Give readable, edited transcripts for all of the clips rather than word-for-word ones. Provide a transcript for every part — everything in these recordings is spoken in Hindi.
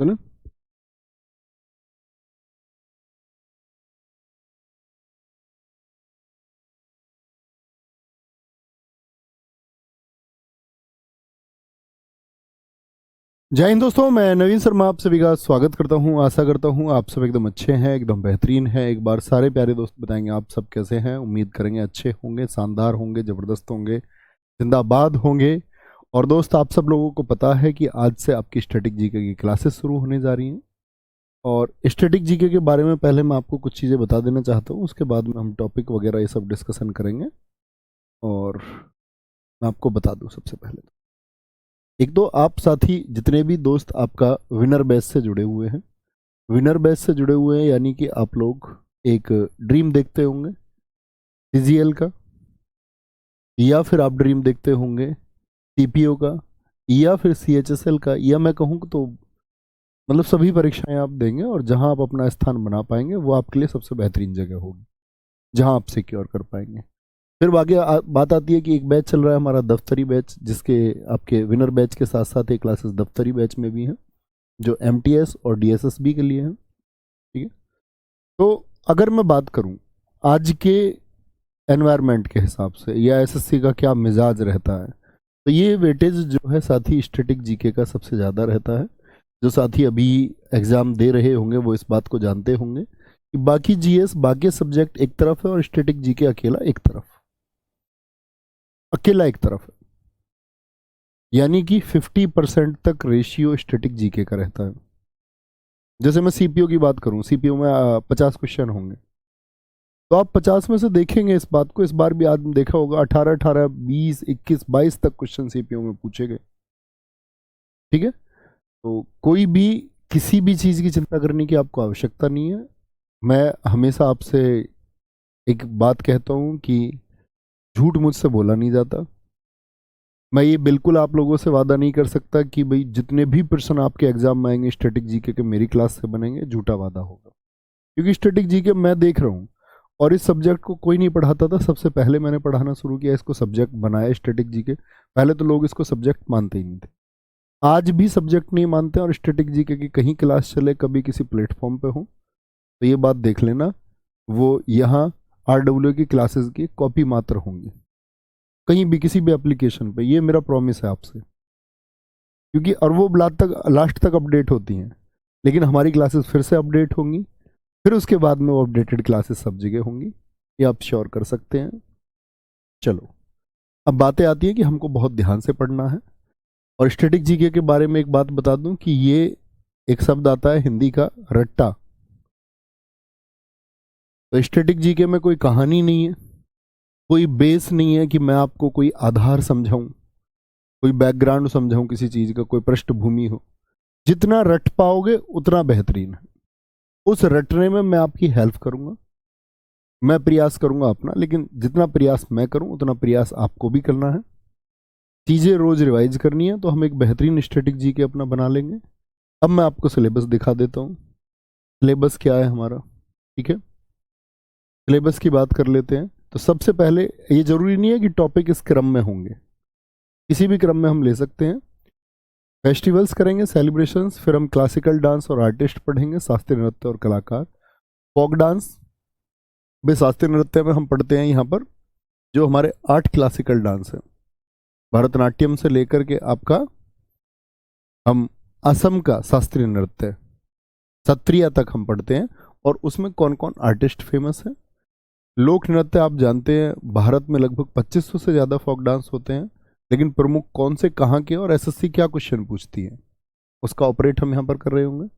चलो। जय हिंद दोस्तों, मैं नवीन शर्मा आप सभी का स्वागत करता हूं। आशा करता हूं आप सब एकदम अच्छे हैं, एकदम बेहतरीन हैं। एक बार सारे प्यारे दोस्त बताएंगे आप सब कैसे हैं। उम्मीद करेंगे अच्छे होंगे, शानदार होंगे, ज़बरदस्त होंगे, जिंदाबाद होंगे। और दोस्त, आप सब लोगों को पता है कि आज से आपकी स्टैटिक जीके की क्लासेस शुरू होने जा रही हैं। और स्टैटिक जीके के बारे में पहले मैं आपको कुछ चीज़ें बता देना चाहता हूँ, उसके बाद में हम टॉपिक वगैरह ये सब डिस्कशन करेंगे। और मैं आपको बता दूँ सबसे पहले एक दो आप साथी जितने भी दोस्त आपका विनर बैच से जुड़े हुए हैं, विनर बैच से जुड़े हुए हैं यानी कि आप लोग एक ड्रीम देखते होंगे सीजीएल का, या फिर आप ड्रीम देखते होंगे सीपीओ का, या फिर सीएचएसएल का, या मैं कहूँ तो मतलब सभी परीक्षाएं आप देंगे और जहां आप अपना स्थान बना पाएंगे वो आपके लिए सबसे बेहतरीन जगह होगी जहां आप सिक्योर कर पाएंगे। फिर आगे बात आती है कि एक बैच चल रहा है हमारा दफ्तरी बैच, जिसके आपके विनर बैच के साथ साथ एक क्लासेस दफ्तरी बैच में भी हैं जो एमटीएस और डीएसएसबी के लिए हैं। ठीक है, तो अगर मैं बात करूं आज के एनवायरनमेंट के हिसाब से या एसएससी का क्या मिजाज रहता है, तो ये वेटेज जो है साथी स्टैटिक जीके का सबसे ज़्यादा रहता है। जो साथी अभी एग्ज़ाम दे रहे होंगे वो इस बात को जानते होंगे कि बाकी जीएस बाकी सब्जेक्ट एक तरफ है और स्टैटिक जीके अकेला एक तरफ, अकेला एक तरफ है। यानी कि 50% तक रेशियो स्टैटिक जीके का रहता है। जैसे मैं सीपीओ की बात करूं, सीपीओ में 50 क्वेश्चन होंगे, तो आप 50 में से देखेंगे इस बात को, इस बार भी आपने देखा होगा 18 18 20 21 22 तक क्वेश्चन सीपीओ में पूछे गए। ठीक है, तो कोई भी किसी भी चीज़ की चिंता करने की आपको आवश्यकता नहीं है। मैं हमेशा आपसे एक बात कहता हूं कि झूठ मुझसे बोला नहीं जाता। मैं ये बिल्कुल आप लोगों से वादा नहीं कर सकता कि भाई जितने भी पर्सन आपके एग्जाम में आएंगे स्टैटिक जीके के मेरी क्लास से बनेंगे, झूठा वादा होगा। क्योंकि स्टैटिक जीके मैं देख रहा हूँ और इस सब्जेक्ट को कोई नहीं पढ़ाता था। सबसे पहले मैंने पढ़ाना शुरू किया, इसको सब्जेक्ट बनाया स्टैटिक जीके। पहले तो लोग इसको सब्जेक्ट मानते ही नहीं थे, आज भी सब्जेक्ट नहीं मानते। और स्टैटिक जीके की कहीं क्लास चले, कभी किसी प्लेटफॉर्म पे हो, तो ये बात देख लेना, वो यहाँ आरडब्ल्यू की क्लासेस की कॉपी मात्र होंगी, कहीं भी किसी भी एप्लीकेशन पे। ये मेरा प्रॉमिस है आपसे, क्योंकि और वो लास्ट तक अपडेट होती हैं। लेकिन हमारी क्लासेस फिर से अपडेट होंगी, फिर उसके बाद में वो अपडेटेड क्लासेस सब जगह होंगी, ये आप श्योर कर सकते हैं। चलो, अब बातें आती है कि हमको बहुत ध्यान से पढ़ना है। और स्टैटिक जीके के बारे में एक बात बता दूं कि ये एक शब्द आता है हिंदी का, रट्टा। तो स्टैटिक जीके में कोई कहानी नहीं है, कोई बेस नहीं है कि मैं आपको कोई आधार समझाऊं, कोई बैकग्राउंड समझाऊं किसी चीज का, कोई पृष्ठभूमि हो। जितना रट पाओगे उतना बेहतरीन है। उस रटने में मैं आपकी हेल्प करूंगा, मैं प्रयास करूंगा अपना, लेकिन जितना प्रयास मैं करूं उतना प्रयास आपको भी करना है। चीजें रोज रिवाइज करनी है, तो हम एक बेहतरीन स्टैटिक जीके अपना बना लेंगे। अब मैं आपको सिलेबस दिखा देता हूं। सिलेबस क्या है हमारा, ठीक है। सिलेबस की बात कर लेते हैं। तो सबसे पहले, ये जरूरी नहीं है कि टॉपिक इस क्रम में होंगे, किसी भी क्रम में हम ले सकते हैं। फेस्टिवल्स करेंगे, सेलिब्रेशंस, फिर हम क्लासिकल डांस और आर्टिस्ट पढ़ेंगे, शास्त्रीय नृत्य और कलाकार। फोक डांस, भाई शास्त्रीय नृत्य में हम पढ़ते हैं यहाँ पर जो हमारे 8 क्लासिकल डांस है, भरतनाट्यम से लेकर के आपका हम असम का शास्त्रीय नृत्य सत्रिया तक हम पढ़ते हैं। और उसमें कौन कौन आर्टिस्ट फेमस है। लोक नृत्य आप जानते हैं भारत में लगभग 2500 से ज़्यादा फोक डांस होते हैं, लेकिन प्रमुख कौन से कहाँ के और एसएससी क्या क्वेश्चन पूछती है उसका ऑपरेट हम यहाँ पर कर रहे होंगे।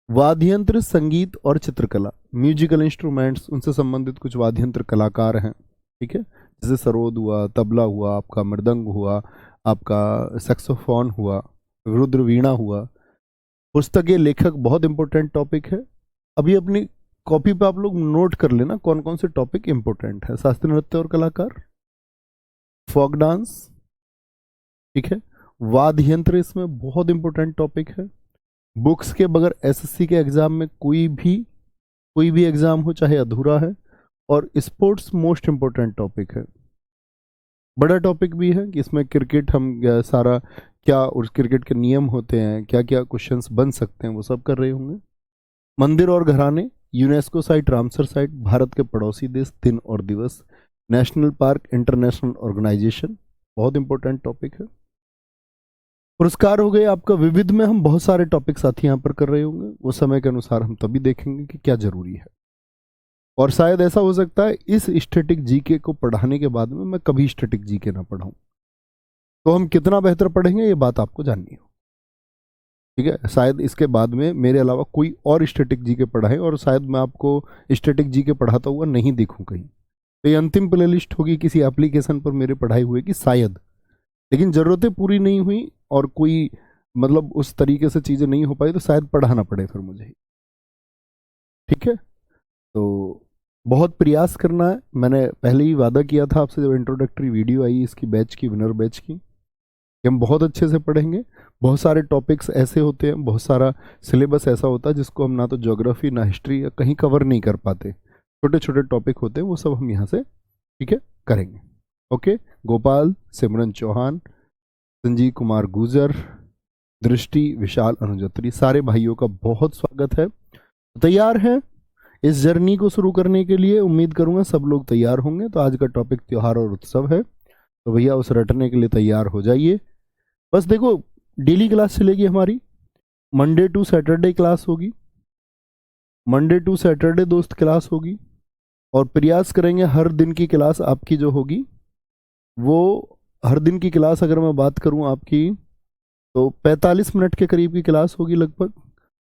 वाद्य यंत्र, संगीत और चित्रकला, म्यूजिकल इंस्ट्रूमेंट्स, उनसे संबंधित कुछ वाद्य यंत्र कलाकार हैं, ठीक है। जैसे सरोद हुआ, तबला हुआ, आपका मृदंग हुआ, आपका सैक्सोफोन हुआ, रुद्र वीणा हुआ। पुस्तकें, लेखक बहुत इंपॉर्टेंट टॉपिक है। अभी अपनी कॉपी पे आप लोग नोट कर लेना कौन कौन से टॉपिक इंपॉर्टेंट है। शास्त्रीय नृत्य और कलाकार, फोक डांस, ठीक है। वाद्य यंत्र इसमें बहुत इंपॉर्टेंट टॉपिक है। बुक्स के बगैर एसएससी के एग्जाम में कोई भी एग्जाम हो चाहे अधूरा है। और स्पोर्ट्स मोस्ट इंपॉर्टेंट टॉपिक है, बड़ा टॉपिक भी है कि इसमें क्रिकेट हम सारा क्या उस क्रिकेट के नियम होते हैं, क्या क्या क्वेश्चंस बन सकते हैं, वो सब कर रहे होंगे। मंदिर और घराने, UNESCO site, Ramsar site, Bharat के पड़ोसी देश, दिन और दिवस, नेशनल पार्क, इंटरनेशनल ऑर्गेनाइजेशन, बहुत इंपॉर्टेंट टॉपिक है। पुरस्कार हो गए आपका विविध में, हम बहुत सारे टॉपिक साथ ही यहाँ पर कर रहे होंगे, वो समय के अनुसार हम तभी देखेंगे कि क्या जरूरी है। और शायद ऐसा हो सकता है इस स्टैटिक जीके को पढ़ाने के बाद में मैं कभी स्टैटिक जीके ना पढ़ाऊं, तो हम कितना बेहतर पढ़ेंगे ये बात आपको जाननी हो, ठीक है। शायद इसके बाद में मेरे अलावा कोई और स्टैटिक जीके पढ़ाए और शायद मैं आपको स्टैटिक जीके पढ़ाता हुआ नहीं देखूं कहीं, तो ये अंतिम प्ले लिस्ट होगी किसी एप्लीकेशन पर मेरे पढ़ाई हुए की शायद, लेकिन ज़रूरतें पूरी नहीं हुई और कोई मतलब उस तरीके से चीज़ें नहीं हो पाई तो शायद पढ़ाना पड़े फिर मुझे, ठीक है। तो बहुत प्रयास करना है, मैंने पहले ही वादा किया था आपसे जब इंट्रोडक्टरी वीडियो आई इसकी बैच की, विनर बैच की, कि हम बहुत अच्छे से पढ़ेंगे। बहुत सारे टॉपिक्स ऐसे होते हैं, बहुत सारा सिलेबस ऐसा होता है जिसको हम ना तो ज्योग्राफी ना हिस्ट्री या कहीं कवर नहीं कर पाते, छोटे छोटे टॉपिक होते हैं, वो सब हम यहाँ से ठीक है करेंगे। ओके, गोपाल, सिमरन चौहान, संजीव कुमार गुजर, दृष्टि, विशाल अनुजत्री, सारे भाइयों का बहुत स्वागत है। तैयार हैं इस जर्नी को शुरू करने के लिए? उम्मीद करूंगा सब लोग तैयार होंगे। तो आज का टॉपिक त्योहार और उत्सव है, तो भैया उस रटने के लिए तैयार हो जाइए। बस देखो, डेली क्लास चलेगी हमारी, मंडे टू सैटरडे क्लास होगी, मंडे टू सैटरडे दोस्त क्लास होगी, और प्रयास करेंगे हर दिन की क्लास आपकी जो होगी वो, हर दिन की क्लास अगर मैं बात करूं आपकी तो 45 मिनट के करीब की क्लास होगी लगभग,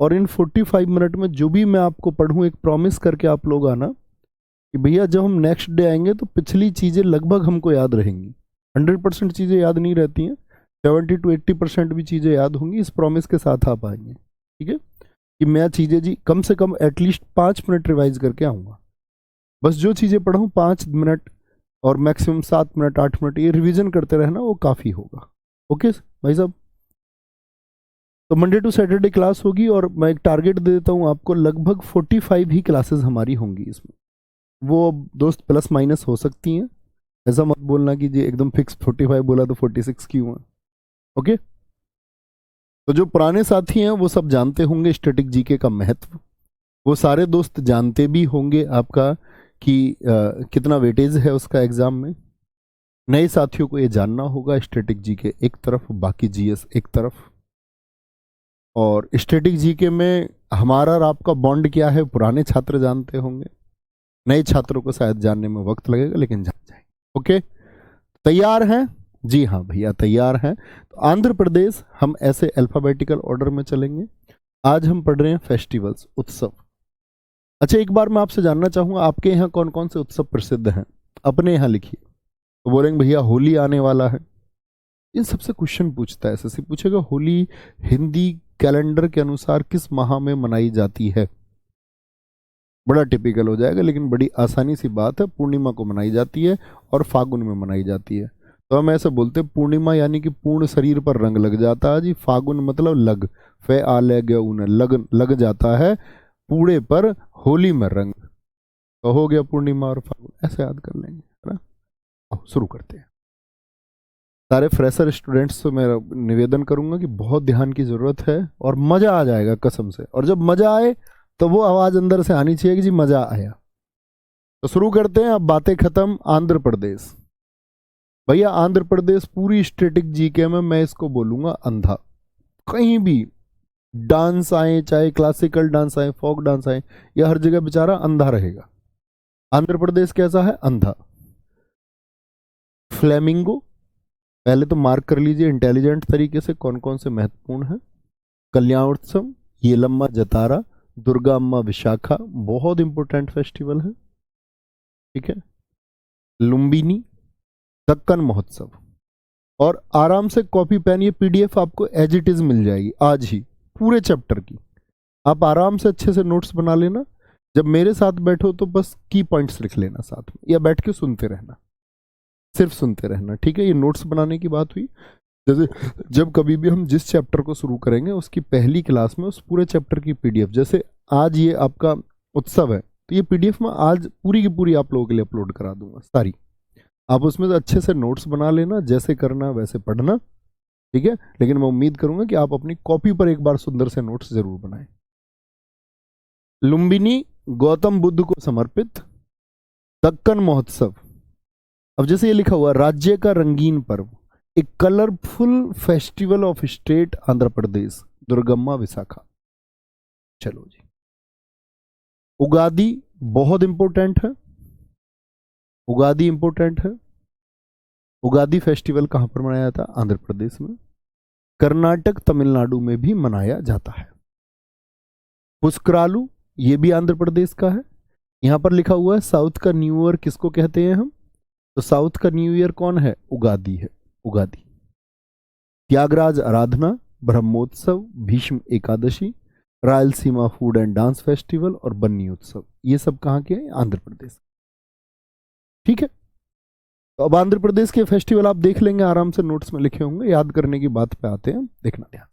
और इन 45 मिनट में जो भी मैं आपको पढ़ूं एक प्रॉमिस करके आप लोग आना कि भैया जब हम नेक्स्ट डे आएंगे तो पिछली चीज़ें लगभग हमको याद रहेंगी। 100% चीज़ें याद नहीं रहती हैं, 70 to 80% भी चीज़ें याद होंगी, इस प्रॉमिस के साथ आप आएंगे, ठीक है, कि मैं चीज़ें जी कम से कम एटलीस्ट 5 मिनट रिवाइज करके आऊँगा। बस जो चीज़ें पढ़ूँ 5 मिनट और मैक्सिमम 7 मिनट 8 मिनट ये रिवीजन करते रहना, वो काफ़ी होगा। ओके भाई साहब, तो मंडे टू सैटरडे क्लास होगी, और मैं एक टारगेट दे देता हूँ आपको, लगभग 45 ही क्लासेस हमारी होंगी इसमें। वो दोस्त प्लस माइनस हो सकती हैं, ऐसा मत बोलना कि जी एकदम फिक्स 45 बोला तो 46 क्यों है। ओके, तो जो पुराने साथी हैं वो सब जानते होंगे स्टैटिक जीके का महत्व, वो सारे दोस्त जानते भी होंगे आपका कि कितना वेटेज है उसका एग्जाम में। नए साथियों को ये जानना होगा, स्टैटिक जीके एक तरफ, बाकी जीएस एक तरफ। और स्टैटिक जीके में हमारा और आपका बॉन्ड क्या है पुराने छात्र जानते होंगे, नए छात्रों को शायद जानने में वक्त लगेगा लेकिन जान जाएंगे। ओके, तैयार हैं? जी हाँ भैया तैयार हैं। तो आंध्र प्रदेश हम ऐसे अल्फाबेटिकल ऑर्डर में चलेंगे। आज हम पढ़ रहे हैं फेस्टिवल्स, उत्सव। अच्छा, एक बार मैं आपसे जानना चाहूँगा आपके यहाँ कौन कौन से उत्सव प्रसिद्ध हैं, अपने यहाँ लिखिए। तो बोलेंगे भैया होली आने वाला है, इन सबसे क्वेश्चन पूछता है, एसएससी पूछेगा होली हिंदी कैलेंडर के अनुसार किस माह में मनाई जाती है। बड़ा टिपिकल हो जाएगा लेकिन बड़ी आसानी सी बात है, पूर्णिमा को मनाई जाती है और फागुन में मनाई जाती है। तो हम ऐसे बोलते हैं पूर्णिमा यानी कि पूर्ण शरीर पर रंग लग जाता है जी, फागुन मतलब लग, फे आ लग जाता है पूरे पर होली में रंग, तो हो गया पूर्णिमा और फागुन, ऐसे याद कर लेंगे, है ना। अब शुरू करते हैं। सारे फ्रेशर स्टूडेंट्स से मैं निवेदन करूंगा कि बहुत ध्यान की जरूरत है और मजा आ जाएगा कसम से, और जब मजा आए तो वो आवाज अंदर से आनी चाहिए कि जी मजा आया। तो शुरू करते हैं, अब बातें खत्म। आंध्र प्रदेश, भैया आंध्र प्रदेश पूरी स्टैटिक जीके में मैं इसको बोलूंगा अंधा। कहीं भी डांस आए, चाहे क्लासिकल डांस आए, फोक डांस आए, या हर जगह बेचारा अंधा रहेगा। आंध्र प्रदेश कैसा है? अंधा। फ्लेमिंगो, पहले तो मार्क कर लीजिए इंटेलिजेंट तरीके से कौन कौन से महत्वपूर्ण है। कल्याणोत्सव, येलम्मा जतारा, दुर्गा अम्मा विशाखा, बहुत इंपॉर्टेंट फेस्टिवल है, ठीक है। लुम्बिनी, दक्कन महोत्सव। और आराम से कॉपी पेन, ये पीडीएफ आपको एज इट इज मिल जाएगी आज ही पूरे चैप्टर की, आप आराम से अच्छे से नोट्स बना लेना। जब मेरे साथ बैठो तो बस की पॉइंट्स लिख लेना साथ में, या बैठ के सुनते रहना, सिर्फ सुनते रहना, ठीक है। ये नोट्स बनाने की बात हुई, जैसे जब कभी भी हम जिस चैप्टर को शुरू करेंगे उसकी पहली क्लास में उस पूरे चैप्टर की पीडीएफ, जैसे आज ये आपका उत्सव है तो ये पीडीएफ में आज पूरी की पूरी आप लोगों के लिए अपलोड करा दूंगा सारी, आप उसमें से अच्छे से नोट्स बना लेना, जैसे करना वैसे पढ़ना, ठीक है, लेकिन मैं उम्मीद करूंगा कि आप अपनी कॉपी पर एक बार सुंदर से नोट्स जरूर बनाएं। लुम्बिनी गौतम बुद्ध को समर्पित दक्कन महोत्सव। अब जैसे ये लिखा हुआ राज्य का रंगीन पर्व, एक colourful festival of state Andhra Pradesh, Durgamma Visakha. चलो जी, उगादी बहुत इंपॉर्टेंट है, उगादी इंपॉर्टेंट है। उगादी फेस्टिवल कहां पर मनाया जाता है? आंध्र प्रदेश में। कर्नाटक तमिलनाडु में भी मनाया जाता है। पुस्करालू ये भी आंध्र प्रदेश का है। यहां पर लिखा हुआ है साउथ का न्यू ईयर किसको कहते हैं हम? तो साउथ का न्यू ईयर कौन है? उगादी है, Ugadi. Tyagaraja Aradhana, Brahmotsav, Bhishma Ekadashi, Rayalaseema food and dance festival और बन्नी उत्सव, ये सब कहां के हैं? आंध्र प्रदेश। ठीक है, तो अब आंध्र प्रदेश के फेस्टिवल आप देख लेंगे, आराम से नोट्स में लिखे होंगे। याद करने की बात पे आते हैं, देखना ध्यान।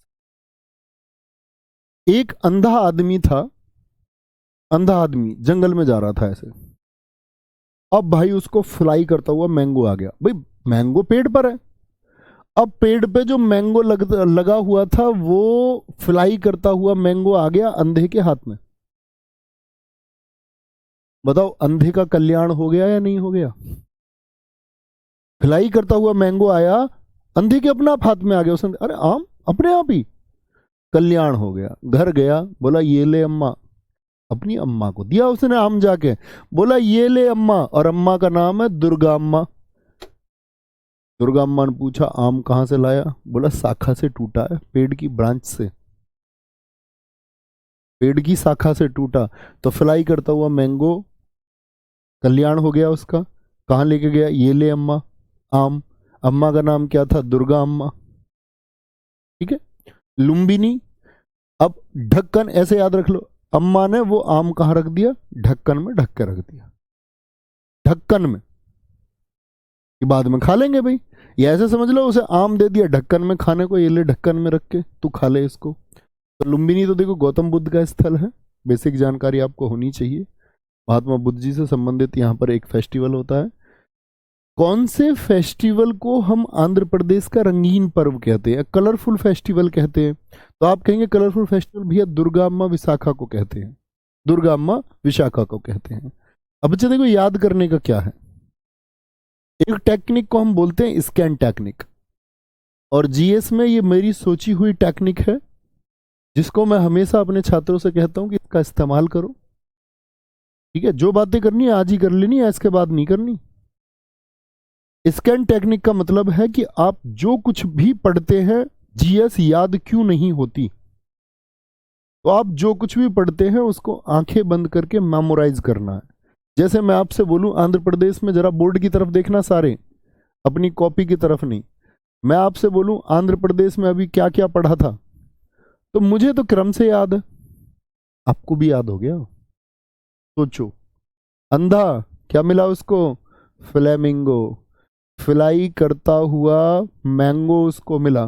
एक अंधा आदमी था, अंधा आदमी जंगल में जा रहा था ऐसे। अब भाई उसको फ्लाई करता हुआ मैंगो आ गया। भाई मैंगो पेड़ पर है, अब पेड़ पे जो मैंगो लगा हुआ था वो फ्लाई करता हुआ मैंगो आ गया अंधे के हाथ में। बताओ अंधे का कल्याण हो गया या नहीं हो गया? फ्लाई करता हुआ मैंगो आया, अंधे के अपना हाथ में आ गया, उसने अरे आम अपने आप ही, कल्याण हो गया। घर गया, बोला ये ले अम्मा, अपनी अम्मा को दिया उसने आम, जाके बोला ये ले अम्मा, और अम्मा का नाम है दुर्गा अम्मा। दुर्गा अम्मा ने पूछा आम कहां से लाया? बोला शाखा से टूटा है, पेड़ की ब्रांच से, पेड़ की शाखा से टूटा। तो फ्लाई करता हुआ मैंगो कल्याण हो गया उसका। कहां लेके गया? ये ले अम्मा, आम। अम्मा का नाम क्या था? दुर्गा अम्मा। ठीक है, लुम्बिनी। अब ढक्कन ऐसे याद रख लो, अम्मा ने वो आम कहां रख दिया? ढक्कन में ढक के रख दिया, ढक्कन में, कि बाद में खा लेंगे भाई। ये ऐसे समझ लो उसे आम दे दिया ढक्कन में खाने को, ये ले ढक्कन में रख के तू खा ले इसको। तो लुम्बिनी तो देखो गौतम बुद्ध का स्थल है, बेसिक जानकारी आपको होनी चाहिए। महात्मा बुद्ध जी से संबंधित यहाँ पर एक फेस्टिवल होता है। कौन से फेस्टिवल को हम आंध्र प्रदेश का रंगीन पर्व कहते हैं, कलरफुल फेस्टिवल कहते हैं? तो आप कहेंगे कलरफुल फेस्टिवल भैया दुर्गा अम्मा विशाखा को कहते हैं, दुर्गा अम्मा विशाखा को कहते हैं। अब बच्चे देखो याद करने का क्या है, एक टेक्निक को हम बोलते हैं स्कैन टेक्निक, और जीएस में ये मेरी सोची हुई टेक्निक है, जिसको मैं हमेशा अपने छात्रों से कहता हूं कि इसका इस्तेमाल करो। ठीक है, जो बातें करनी है आज ही कर लेनी है, इसके बाद नहीं करनी। स्कैन टेक्निक का मतलब है कि आप जो कुछ भी पढ़ते हैं, जीएस याद क्यों नहीं होती, तो आप जो कुछ भी पढ़ते हैं उसको आंखें बंद करके मेमोराइज करना है। जैसे मैं आपसे बोलूं आंध्र प्रदेश में, जरा बोर्ड की तरफ देखना सारे, अपनी कॉपी की तरफ नहीं। मैं आपसे बोलूं आंध्र प्रदेश में अभी क्या क्या पढ़ा था, तो मुझे तो क्रम से याद है, आपको भी याद हो गया। सोचो, अंधा क्या मिला उसको? फ्लेमिंगो। फ्लाई करता हुआ मैंगो उसको मिला,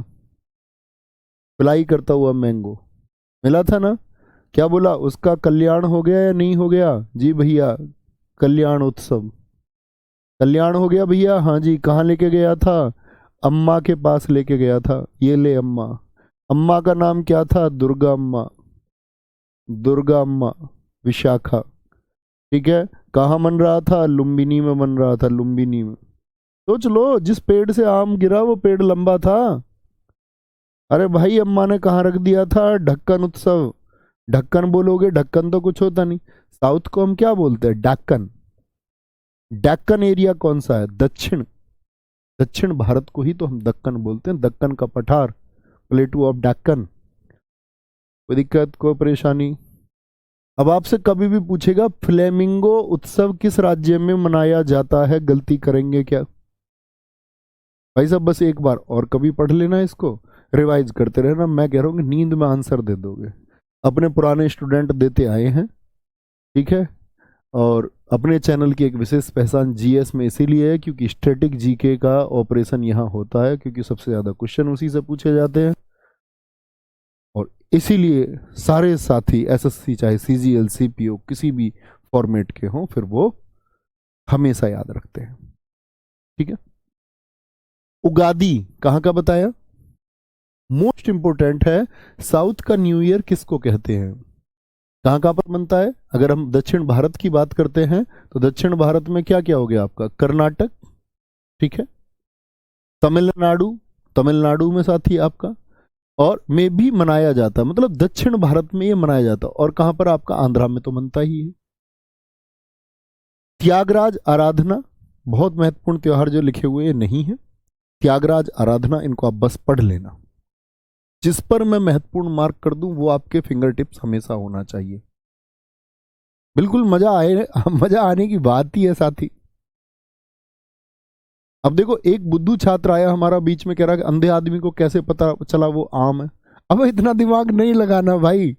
फ्लाई करता हुआ मैंगो मिला था ना? क्या बोला? उसका कल्याण हो गया या नहीं हो गया? जी भैया, कल्याण उत्सव, कल्याण हो गया भैया। हाँ जी, कहाँ लेके गया था? अम्मा के पास लेके गया था, ये ले अम्मा। अम्मा का नाम क्या था? दुर्गा अम्मा, दुर्गा अम्मा विशाखा। ठीक है, कहाँ मन रहा था? लुम्बिनी में मन रहा था, लुम्बिनी में। सोच लो, जिस पेड़ से आम गिरा वो पेड़ लंबा था। अरे भाई अम्मा ने कहाँ रख दिया था? ढक्कन उत्सव। ढक्कन बोलोगे, ढक्कन तो कुछ होता नहीं। साउथ को हम क्या बोलते हैं? डेक्कन। डेक्कन एरिया कौन सा है? दक्षिण, दक्षिण भारत को ही तो हम दक्कन बोलते हैं, दक्कन का पठार, प्लेटू ऑफ डेक्कन। कोई दिक्कत, कोई परेशानी? अब आपसे कभी भी पूछेगा फ्लेमिंगो उत्सव किस राज्य में मनाया जाता है, गलती करेंगे क्या? भाई साहब बस एक बार और कभी पढ़ लेना, इसको रिवाइज करते रहना। मैं कह रहा हूँ कि नींद में आंसर दे दोगे, अपने पुराने स्टूडेंट देते आए हैं। ठीक है, और अपने चैनल की एक विशेष पहचान जीएस में इसीलिए है क्योंकि स्टैटिक जीके का ऑपरेशन यहाँ होता है, क्योंकि सबसे ज़्यादा क्वेश्चन उसी से पूछे जाते हैं। और इसीलिए सारे साथी एसएससी चाहे सीजीएल सीपीओ किसी भी फॉर्मेट के हों, फिर वो हमेशा याद रखते हैं। ठीक है, उगादी कहाँ का बताया? मोस्ट इंपोर्टेंट है, साउथ का न्यू ईयर किसको कहते हैं, कहाँ कहाँ पर बनता है। अगर हम दक्षिण भारत की बात करते हैं तो दक्षिण भारत में क्या क्या हो गया आपका, कर्नाटक, ठीक है, तमिलनाडु, तमिलनाडु में साथी आपका, और में भी मनाया जाता है, मतलब दक्षिण भारत में ये मनाया जाता है। और कहां पर आपका, आंध्रा में तो बनता ही है। त्यागराज आराधना, बहुत महत्वपूर्ण त्योहार जो लिखे हुए नहीं है, त्यागराज आराधना, इनको आप बस पढ़ लेना। जिस पर मैं महत्वपूर्ण मार्क कर दूं वो आपके फिंगर टिप्स हमेशा होना चाहिए। बिल्कुल मजा आए, मजा आने की बात ही है साथी। अब देखो, एक बुद्धू छात्र आया हमारा बीच में, कह रहा कि अंधे आदमी को कैसे पता चला वो आम है। अब इतना दिमाग नहीं लगाना भाई,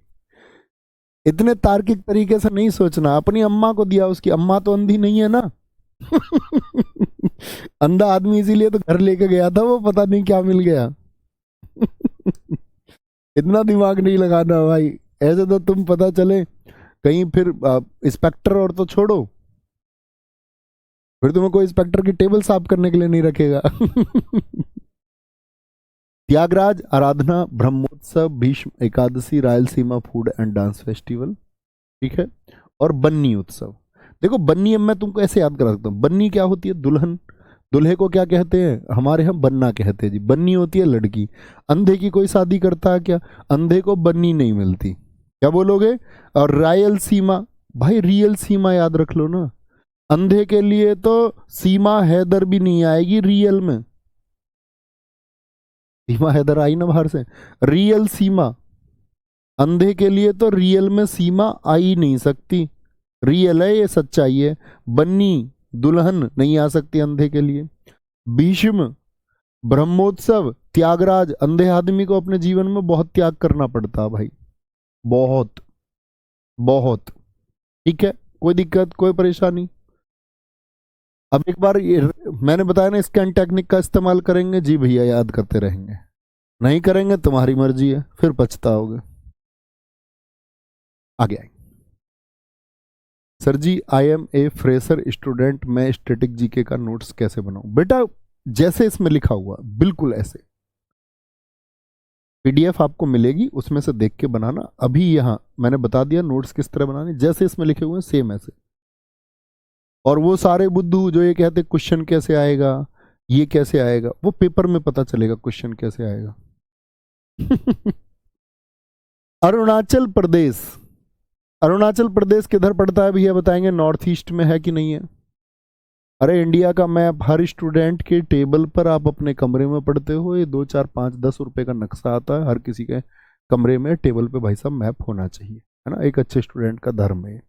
इतने तार्किक तरीके से नहीं सोचना। अपनी अम्मा को दिया, उसकी अम्मा तो अंधी नहीं है ना। अंधा आदमी इसीलिए तो घर लेके गया था, वो पता नहीं क्या मिल गया। इतना दिमाग नहीं लगाना भाई, ऐसे तो तुम पता चले कहीं फिर इंस्पेक्टर और तो छोड़ो, फिर तुम्हें कोई इंस्पेक्टर की टेबल साफ करने के लिए नहीं रखेगा। Tyagaraja Aradhana, Brahmotsav, Bhishma Ekadashi, Rayalaseema food and dance festival, ठीक है, और बन्नी उत्सव। देखो बन्नी, अब मैं तुमको ऐसे याद करा सकता हूँ, बन्नी क्या होती है, दुल्हन। दूल्हे को क्या कहते हैं, हमारे यहाँ बन्ना कहते हैं जी। बन्नी होती है लड़की। अंधे की कोई शादी करता है क्या, अंधे को बन्नी नहीं मिलती, क्या बोलोगे। और रायल सीमा, भाई रियल सीमा याद रख लो ना। अंधे के लिए तो सीमा हैदर भी नहीं आएगी रियल में। सीमा हैदर आई ना बाहर से, रियल सीमा। अंधे के लिए तो रियल में सीमा आ ही नहीं सकती, रियल है ये, सच्चाई है। बन्नी दुल्हन नहीं आ सकती अंधे के लिए। भीष्म, ब्रह्मोत्सव, त्यागराज, अंधे आदमी को अपने जीवन में बहुत त्याग करना पड़ता है भाई, बहुत बहुत, ठीक है, कोई दिक्कत कोई परेशानी। अब एक बार ये मैंने बताया ना, स्कैन टेक्निक का इस्तेमाल करेंगे जी भैया, याद करते रहेंगे, नहीं करेंगे तुम्हारी मर्जी है, फिर पछताओगे। आगे आए sir ji, I am a fresher student, मैं स्टैटिक जीके का नोट्स कैसे बनाऊं। बेटा जैसे इसमें लिखा हुआ बिल्कुल ऐसे, पीडीएफ आपको मिलेगी, उसमें से देख के बनाना। अभी यहां मैंने बता दिया नोट्स किस तरह बनाने, जैसे इसमें लिखे हुए हैं सेम ऐसे। और वो सारे बुद्धू जो ये कहते क्वेश्चन कैसे आएगा, ये कैसे आएगा, वो पेपर में पता चलेगा क्वेश्चन कैसे आएगा। अरुणाचल प्रदेश, अरुणाचल प्रदेश किधर पड़ता है भैया बताएंगे, नॉर्थ ईस्ट में है कि नहीं है। अरे इंडिया का मैप हर स्टूडेंट के टेबल पर आप अपने कमरे में पढ़ते हो, ये 2 4 5 10 रुपए का नक्शा आता है, हर किसी के कमरे में टेबल पे भाई साहब मैप होना चाहिए, है ना, एक अच्छे स्टूडेंट का धर्म है।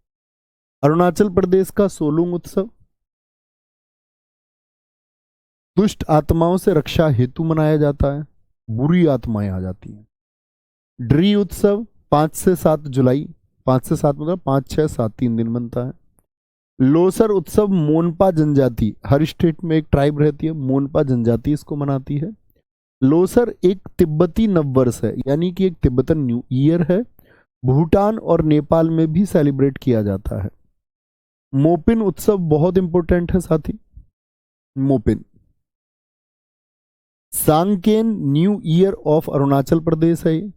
अरुणाचल प्रदेश का सोलुंग उत्सव दुष्ट आत्माओं से रक्षा हेतु मनाया जाता है, बुरी आत्माएं आ जाती हैं। ड्री उत्सव 5 से 7 जुलाई, 5 से 7 मतलब 5 6 7 3 दिन बनता है। लोसर उत्सव मोनपा जनजाति, हर स्टेट में एक ट्राइब रहती है, मोनपा जनजाति इसको मनाती है। लोसर एक तिब्बती नववर्ष है, यानी कि एक तिब्बतन न्यू ईयर है, भूटान और नेपाल में भी सेलिब्रेट किया जाता है। मोपिन उत्सव बहुत इंपॉर्टेंट है साथी, Mopin. Sangken new year of Arunachal Pradesh है ये।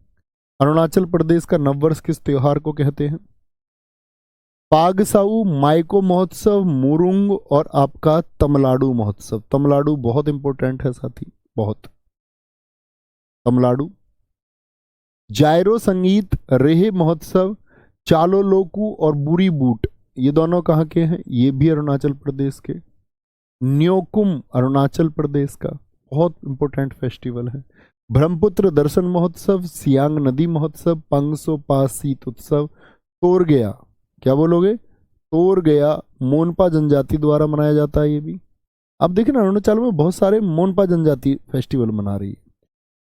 अरुणाचल प्रदेश का नववर्ष किस त्योहार को कहते हैं। पागसाऊ माइको महोत्सव, मुरुंग और आपका तमिलनाडु महोत्सव। तमिलनाडु बहुत इंपॉर्टेंट है साथी, बहुत। तमिलनाडु। जायरो संगीत, रेहे महोत्सव, चालो लोकू और बुरी बूट, ये दोनों कहाँ के हैं, ये भी अरुणाचल प्रदेश के। न्योकुम अरुणाचल प्रदेश का बहुत इंपॉर्टेंट फेस्टिवल है। ब्रह्मपुत्र दर्शन महोत्सव, सियांग नदी महोत्सव, पंगसो पास शीत उत्सव, तोर गया, क्या बोलोगे, तोर गया मोनपा जनजाति द्वारा मनाया जाता है ये भी। अब देखिए ना, अरुणाचल में बहुत सारे मोनपा जनजाति फेस्टिवल मना रही है।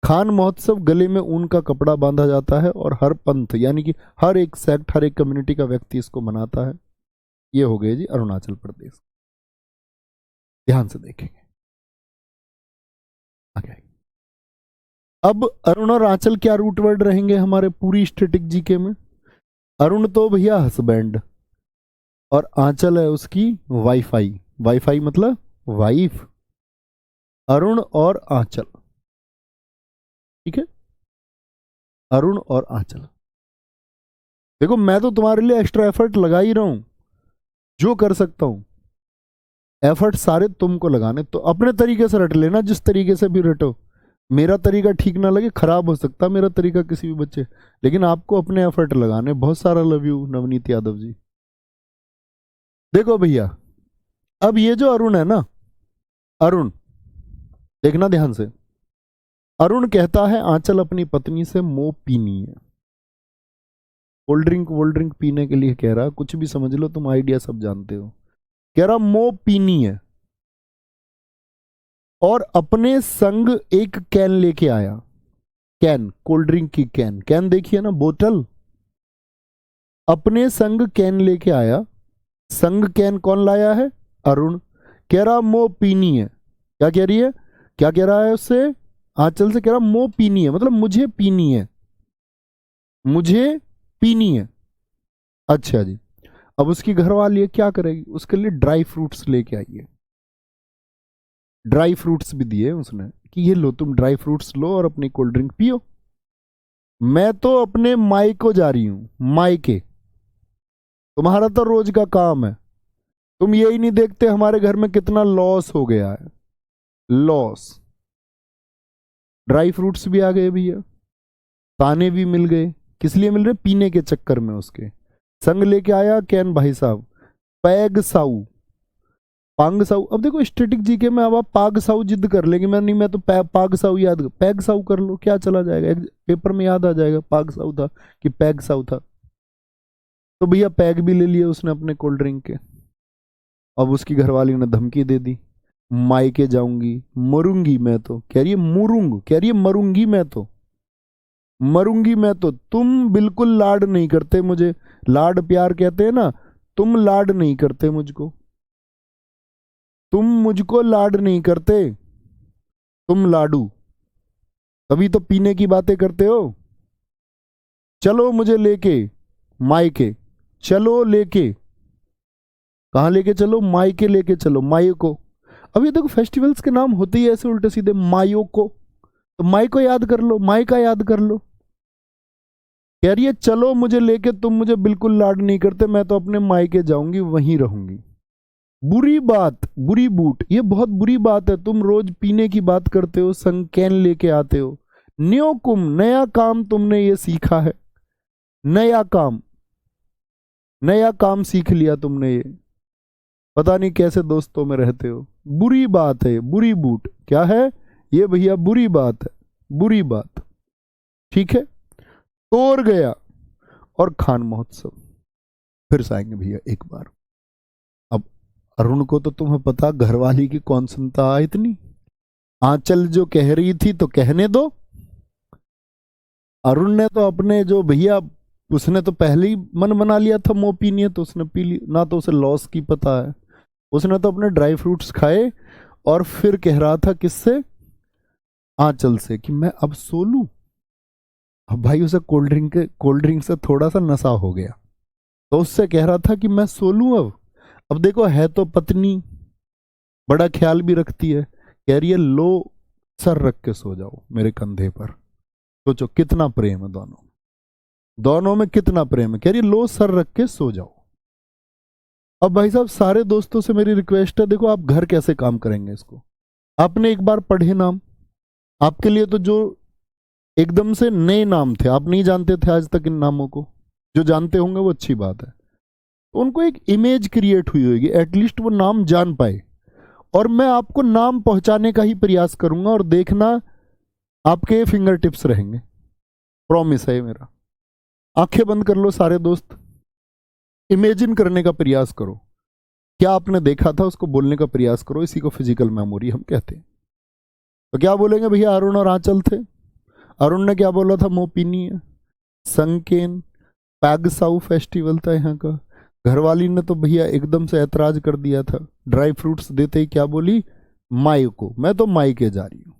खान महोत्सव, गले में ऊन का कपड़ा बांधा जाता है और हर पंथ यानी कि हर एक सेक्ट, हर एक कम्युनिटी का व्यक्ति इसको मनाता है। ये हो गए जी अरुणाचल प्रदेश, ध्यान से देखेंगे आगे। अब अरुण और आंचल क्या रूट वर्ड रहेंगे हमारे पूरी स्टैटिक जीके में। अरुण तो भैया हस्बैंड, और आंचल है उसकी वाईफाई, वाईफाई मतलब वाइफ। अरुण और आंचल, ठीक है, अरुण और आंचल। देखो मैं तो तुम्हारे लिए एक्स्ट्रा एफर्ट लगा ही रहा हूं, जो कर सकता हूं। एफर्ट सारे तुमको लगाने, तो अपने तरीके से रट लेना, जिस तरीके से भी रटो। मेरा तरीका ठीक ना लगे, खराब हो सकता मेरा तरीका किसी भी बच्चे, लेकिन आपको अपने एफर्ट लगाने। बहुत सारा लव यू नवनीत यादव जी। देखो भैया, अब ये जो अरुण है ना, अरुण, देखना ध्यान से। अरुण कहता है आंचल अपनी पत्नी से मोह पीनी है। कोल्ड ड्रिंक पीने के लिए कह रहा, कुछ भी समझ लो तुम, आइडिया सब जानते हो। कह रहा मोह पीनी है, और अपने संग एक कैन लेके आया। कैन, कोल्ड ड्रिंक की कैन, कैन देखिए ना, बोतल। अपने संग कैन लेके आया। संग कैन कौन लाया है? अरुण। कह रहा मोह पीनी है। क्या कह रही है? क्या कह रहा है उससे? आंचल से कह रहा मोह पीनी है, मतलब मुझे पीनी है, मुझे पीनी है। अच्छा जी। अब उसकी घरवाली क्या करेगी? उसके लिए ड्राई फ्रूट्स लेके आइए। ड्राई फ्रूट्स भी दिए उसने कि ये लो, तुम ड्राई फ्रूट्स लो और अपनी कोल्ड ड्रिंक पियो। मैं तो अपने माई को जा रही हूं, मायके। तुम्हारा तो रोज का काम है, तुम यही नहीं देखते हमारे घर में कितना लॉस हो गया है। लॉस। ड्राई फ्रूट्स भी आ गए भैया, ताने भी मिल गए। किस लिए मिल रहे? पीने के चक्कर में। उसके संग लेके आया कैन भाई साहब। पैग साऊ, पांग साऊ। अब देखो स्टैटिक जीके में अब आप पाग साऊ जिद कर लेंगे, मैं नहीं, मैं तो पाग साऊ याद, पैग साऊ कर लो, क्या चला जाएगा, एक पेपर में याद आ जाएगा पाग साऊ था कि पैग साऊ था। तो भैया पैग भी ले लिया उसने अपने कोल्ड ड्रिंक के। अब उसकी घरवाली ने धमकी दे दी, मायके जाऊंगी, मरूंगी मैं तो। कह रही है मुरूंग, कह रही है मरूंगी मैं तो, मरूंगी मैं तो। तुम बिल्कुल लाड नहीं करते मुझे, लाड प्यार कहते हैं ना, तुम लाड नहीं करते मुझको, तुम मुझको लाड नहीं करते, तुम लाडू। तभी तो पीने की बातें करते हो। चलो मुझे लेके मायके, चलो लेके। कहां लेके चलो? मायके लेके चलो, मायो को। अब ये देखो फेस्टिवल्स के नाम होते ही ऐसे उल्टे सीधे, मायो को। तो माई को याद कर लो, माई का याद कर लो। कह रही है चलो मुझे लेके, तुम मुझे बिल्कुल लाड नहीं करते, मैं तो अपने मायके जाऊंगी, वहीं रहूंगी। बुरी बात, बुरी बूट, ये बहुत बुरी बात है। तुम रोज पीने की बात करते हो, संकेन लेके आते हो। न्यो कुम, नया काम तुमने ये सीखा है, नया काम, नया काम सीख लिया तुमने ये। पता नहीं कैसे दोस्तों में रहते हो। बुरी बात है, बुरी बूट क्या है ये भैया? बुरी बात है, बुरी बात। ठीक है, तोड़ गया। और खान महोत्सव फिर से आएंगे भैया एक बार। अब अरुण को तो तुम्हें पता, घरवाली की कौन सुनता इतनी। आंचल जो कह रही थी तो कहने दो। अरुण ने तो अपने जो भैया, उसने तो पहले ही मन बना लिया था मोह पीनी है, तो उसने पी ली ना, तो उसे लॉस की पता है। उसने तो अपने ड्राई फ्रूट्स खाए और फिर कह रहा था किससे? आंचल से, कि मैं अब सो लूं। अब भाई उसे कोल्ड ड्रिंक से थोड़ा सा नशा हो गया, तो उससे कह रहा था कि मैं सो लूं अब देखो है तो पत्नी, बड़ा ख्याल भी रखती है। कह रही है लो सर रख के सो जाओ मेरे कंधे पर। सोचो कितना प्रेम है दोनों, दोनों में कितना प्रेम है। कह रही है लो सर रख के सो जाओ। अब भाई साहब सारे दोस्तों से मेरी रिक्वेस्ट है, देखो आप घर कैसे काम करेंगे इसको। आपने एक बार पढ़े नाम, आपके लिए तो जो एकदम से नए नाम थे, आप नहीं जानते थे आज तक इन नामों को, जो जानते होंगे वो अच्छी बात है। तो उनको एक इमेज क्रिएट हुई होगी, एटलीस्ट वो नाम जान पाए। और मैं आपको नाम पहुंचाने का ही प्रयास करूंगा, और देखना आपके फिंगर टिप्स रहेंगे, प्रॉमिस है मेरा। आंखें बंद कर लो सारे दोस्त, इमेजिन करने का प्रयास करो, क्या आपने देखा था उसको बोलने का प्रयास करो। इसी को फिजिकल मेमोरी हम कहते हैं। तो क्या बोलेंगे भैया? अरुण और आंचल थे। अरुण ने क्या बोला था? मोपिनी है, संकेन, पैगसाउ फेस्टिवल था यहाँ का। घरवाली ने तो भैया एकदम से ऐतराज कर दिया था, ड्राई फ्रूट्स देते ही क्या बोली? माई को, मैं तो माई के जा रही हूं,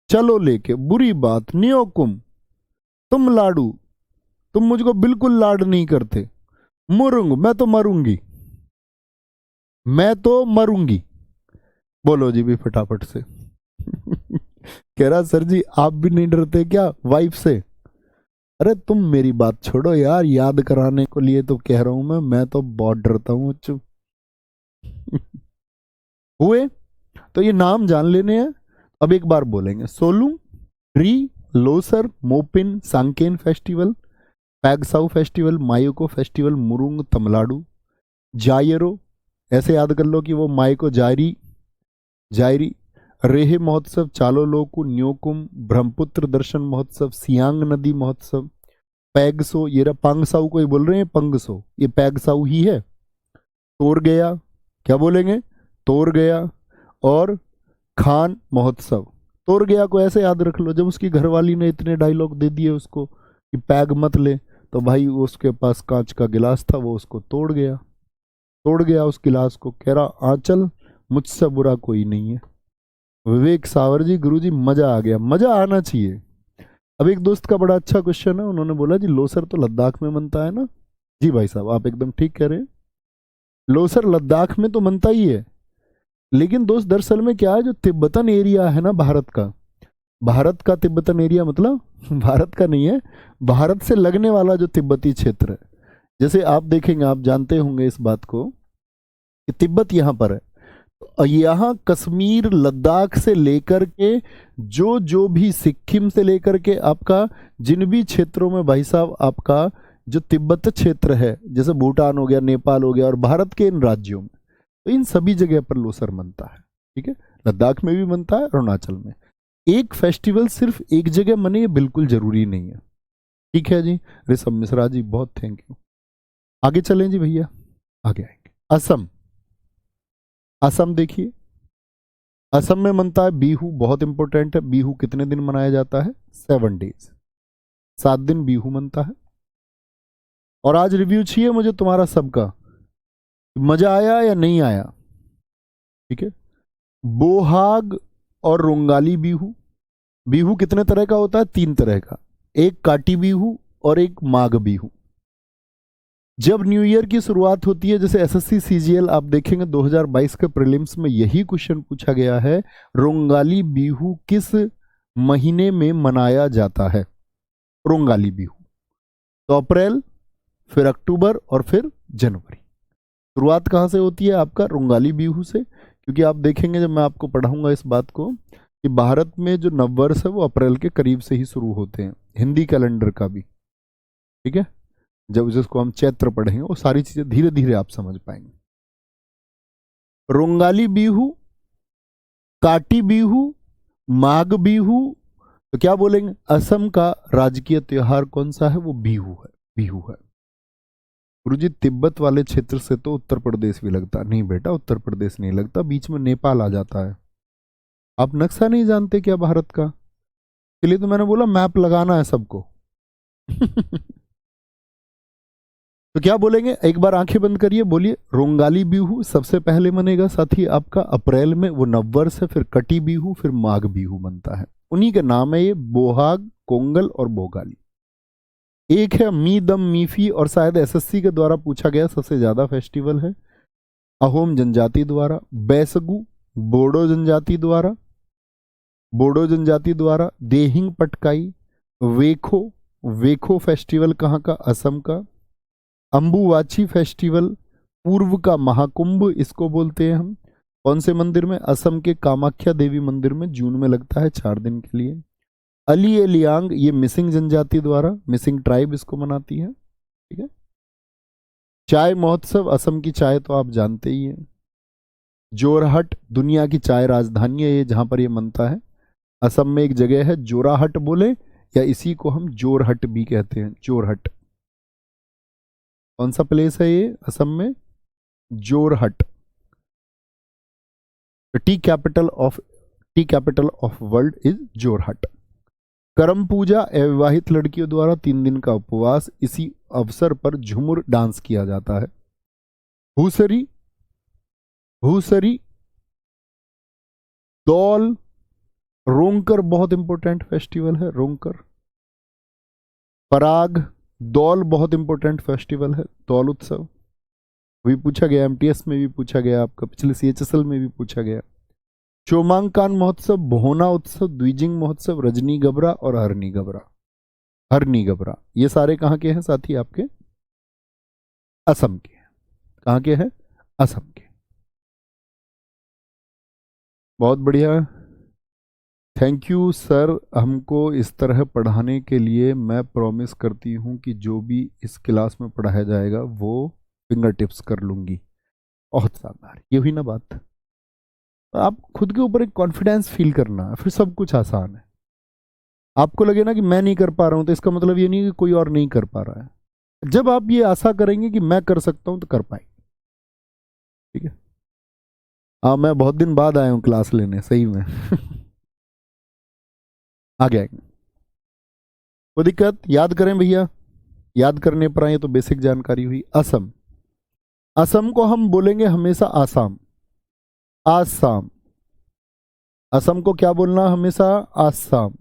चलो लेके। बुरी बात, नियोकुम, तुम लाडू, तुम मुझको बिल्कुल लाड नहीं करते। मुरुंग, मैं तो मरूंगी, मैं तो मरूंगी। बोलो जी भी फटाफट से। कह रहा सर जी आप भी नहीं डरते क्या वाइफ से? अरे तुम मेरी बात छोड़ो यार, याद कराने को लिए तो कह रहा हूं मैं तो बहुत डरता हूँ चुप। हुए तो ये नाम जान लेने हैं। अब एक बार बोलेंगे, सोलुंग, री, Losar, Mopin, Sangken festival, Pangsau festival, Myoko festival, Murung Tamil Nadu, Ziro, ऐसे याद कर लो कि वो मायको जायरी, जायरी, रेहे महोत्सव, चालो लोकू, न्योकुम, ब्रह्मपुत्र दर्शन महोत्सव, सियांग नदी महोत्सव, पैगसो, ये पांगसाऊ को ही बोल रहे हैं, पंगसो, ये पैगसाऊ ही है। तोर गया, क्या बोलेंगे, तोर गया, और खान महोत्सव। तोड़ गया को ऐसे याद रख लो, जब उसकी घरवाली ने इतने डायलॉग दे दिए उसको कि पैग मत ले, तो भाई उसके पास कांच का गिलास था, वो उसको तोड़ गया, तोड़ गया उस गिलास को, कह रहा आंचल मुझसे बुरा कोई नहीं है। विवेक सावर जी, गुरु जी मजा आ गया, मजा आना चाहिए। अब एक दोस्त का बड़ा अच्छा क्वेश्चन है, उन्होंने बोला जी लोसर तो लद्दाख में मनता है ना। जी भाई साहब आप एकदम ठीक कह रहे हैं, लोसर लद्दाख में तो मनता ही है, लेकिन दोस्त दरअसल में क्या है, जो तिब्बतन एरिया है ना भारत का, भारत का तिब्बतन एरिया मतलब भारत का नहीं है, भारत से लगने वाला जो तिब्बती क्षेत्र है, जैसे आप देखेंगे, आप जानते होंगे इस बात को कि तिब्बत यहाँ पर है, तो यहाँ कश्मीर लद्दाख से लेकर के जो जो भी सिक्किम से लेकर के आपका जिन भी क्षेत्रों में भाई साहब आपका जो तिब्बत क्षेत्र है, जैसे भूटान हो गया, नेपाल हो गया, और भारत के इन राज्यों में, तो इन सभी जगह पर लोसर मनता है। ठीक है, लद्दाख में भी मनता है, अरुणाचल में। एक फेस्टिवल सिर्फ एक जगह मने ये बिल्कुल जरूरी नहीं है। ठीक है जी, ऋषभ मिश्रा जी बहुत थैंक यू। आगे चलें जी भैया, आगे आएंगे। असम, असम देखिए, असम में मनता है बिहू, बहुत इंपॉर्टेंट है। बिहू कितने दिन मनाया जाता है, 7 डेज, 7 दिन बिहू मनता है। और आज रिव्यू चाहिए मुझे तुम्हारा सबका, मजा आया या नहीं आया। ठीक है, बोहाग और रोंगाली बिहू, बिहू कितने तरह का होता है, 3 तरह का, एक काटी बिहू और एक माघ बिहू। जब न्यू ईयर की शुरुआत होती है, जैसे एसएससी सीजीएल आप देखेंगे 2022 के प्रीलिम्स में यही क्वेश्चन पूछा गया है, रोंगाली बिहू किस महीने में मनाया जाता है, रोंगाली बिहू। तो अप्रैल, फिर अक्टूबर और फिर जनवरी। शुरुआत कहाँ से होती है आपका, रोंगाली बिहू से, क्योंकि आप देखेंगे जब मैं आपको पढ़ाऊंगा इस बात को कि भारत में जो नववर्ष है वो अप्रैल के करीब से ही शुरू होते हैं, हिंदी कैलेंडर का भी। ठीक है, जब जिसको हम चैत्र पढ़ेंगे वो सारी चीजें धीरे धीरे आप समझ पाएंगे। रोंगाली बिहू, काटी बिहू, माघ बिहू, तो क्या बोलेंगे, असम का राजकीय त्योहार कौन सा है, वो बिहू है, बिहू है। गुरुजी तिब्बत वाले क्षेत्र से तो उत्तर प्रदेश भी लगता, नहीं बेटा उत्तर प्रदेश नहीं लगता, बीच में नेपाल आ जाता है। आप नक्शा नहीं जानते क्या भारत का, इसलिए तो मैंने बोला मैप लगाना है सबको। तो क्या बोलेंगे, एक बार आंखें बंद करिए, बोलिए रोंगाली बिहू सबसे पहले मनेगा साथी आपका अप्रैल में, वो नववर्ष है, फिर कटी बिहू, फिर माघ बिहू बनता है, उन्हीं के नाम है ये, बोहाग, कोंगल और बोगाली। एक है मी दम मीफी, और शायद एसएससी के द्वारा पूछा गया सबसे ज्यादा फेस्टिवल है, अहोम जनजाति द्वारा, बैसगु बोडो जनजाति द्वारा, बोडो जनजाति द्वारा, देहिंग पटकाई, वेखो, वेखो फेस्टिवल कहाँ का, असम का, अंबुवाची फेस्टिवल पूर्व का महाकुंभ इसको बोलते हैं हम, कौन से मंदिर में, असम के कामाख्या देवी मंदिर में, जून में लगता है 4 दिन के लिए। अली ए लियांग, ये मिसिंग जनजाति द्वारा, मिसिंग ट्राइब इसको मनाती है। ठीक है, चाय महोत्सव, असम की चाय तो आप जानते ही हैं। जोरहट, दुनिया की चाय राजधानी है ये, जहां पर ये मनता है, असम में एक जगह है जोराहट बोले, या इसी को हम जोरहट भी कहते हैं, जोरहट। कौन सा प्लेस है ये असम में, Jorhat. T capital of world is Jorhat. करम पूजा, अविवाहित लड़कियों द्वारा 3 दिन का उपवास, इसी अवसर पर झुमुर डांस किया जाता है। भूसरी, भूसरी, दौल, रोंकर बहुत इंपॉर्टेंट फेस्टिवल है, रोंकर। पराग, दौल बहुत इंपॉर्टेंट फेस्टिवल है, दौल उत्सव भी पूछा गया, एमटीएस में भी पूछा गया, आपका पिछले सीएचएसएल में भी पूछा गया। चोमांकान महोत्सव, बोहना उत्सव, द्विजिंग महोत्सव, रजनी गबरा और हरनी गबरा। हरनी गबरा, ये सारे कहाँ के हैं साथी? आपके असम के। कहाँ के हैं? असम के। बहुत बढ़िया, थैंक यू सर हमको इस तरह पढ़ाने के लिए। मैं प्रॉमिस करती हूँ कि जो भी इस क्लास में पढ़ाया जाएगा वो फिंगर टिप्स कर लूँगी। बहुत शानदार, ये हुई ना बात। आप खुद के ऊपर एक कॉन्फिडेंस फील करना है, फिर सब कुछ आसान है। आपको लगे ना कि मैं नहीं कर पा रहा हूँ, तो इसका मतलब ये नहीं कि कोई और नहीं कर पा रहा है। जब आप ये आशा करेंगे कि मैं कर सकता हूँ तो कर पाएंगे। ठीक है। हाँ, मैं बहुत दिन बाद आया हूँ क्लास लेने, सही में। आगे आएंगे, कोई दिक्कत? याद करें भैया, याद करने पर आए तो बेसिक जानकारी हुई। असम, असम को हम बोलेंगे हमेशा आसाम, आसाम। असम को क्या बोलना हमेशा? आसाम।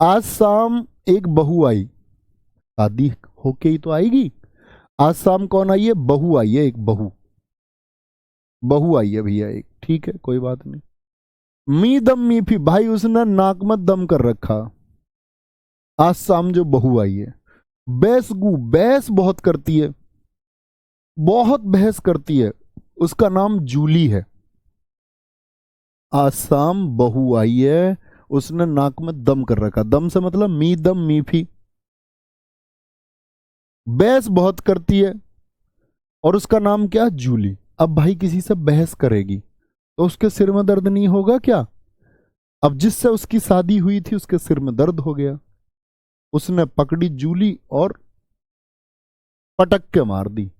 आसाम एक बहू आई, शादी होके ही तो आएगी। आसाम कौन आई है? बहू आई है, एक बहू, बहू आई है भैया एक। ठीक है, कोई बात नहीं। मी दम मी फी, भाई उसने नाक में दम कर रखा। आसाम जो बहू आई है। बैसगू, बहस बहुत करती है, बहुत बहस करती है, उसका नाम जूली है। आसाम बहू आई है, उसने नाक में दम कर रखा। दम से मतलब मी दम मी फी, बहस बहुत करती है, और उसका नाम क्या? जूली। अब भाई किसी से बहस करेगी तो उसके सिर में दर्द नहीं होगा क्या? अब जिससे उसकी शादी हुई थी उसके सिर में दर्द हो गया, उसने पकड़ी जूली और पटक के मार दी।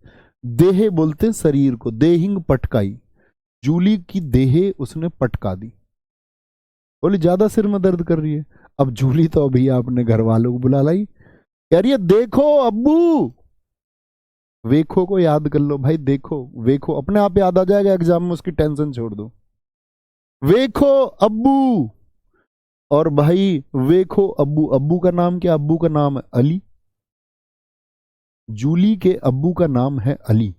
देहे बोलते शरीर को, देहिंग पटकाई, जूली की देहे उसने पटका दी। बोली ज्यादा सिर में दर्द कर रही है। अब जूली तो अभी आपने घर वालों को बुला लाई, कह रही है देखो अब्बू। वेखो को याद कर लो भाई, देखो वेखो अपने आप याद आ जाएगा एग्जाम में, उसकी टेंशन छोड़ दो। वेखो अब्बू, और भाई वेखो अब्बू, अब्बू का नाम क्या? अब्बू का नाम है अली। जूली के अब्बू का नाम है अली।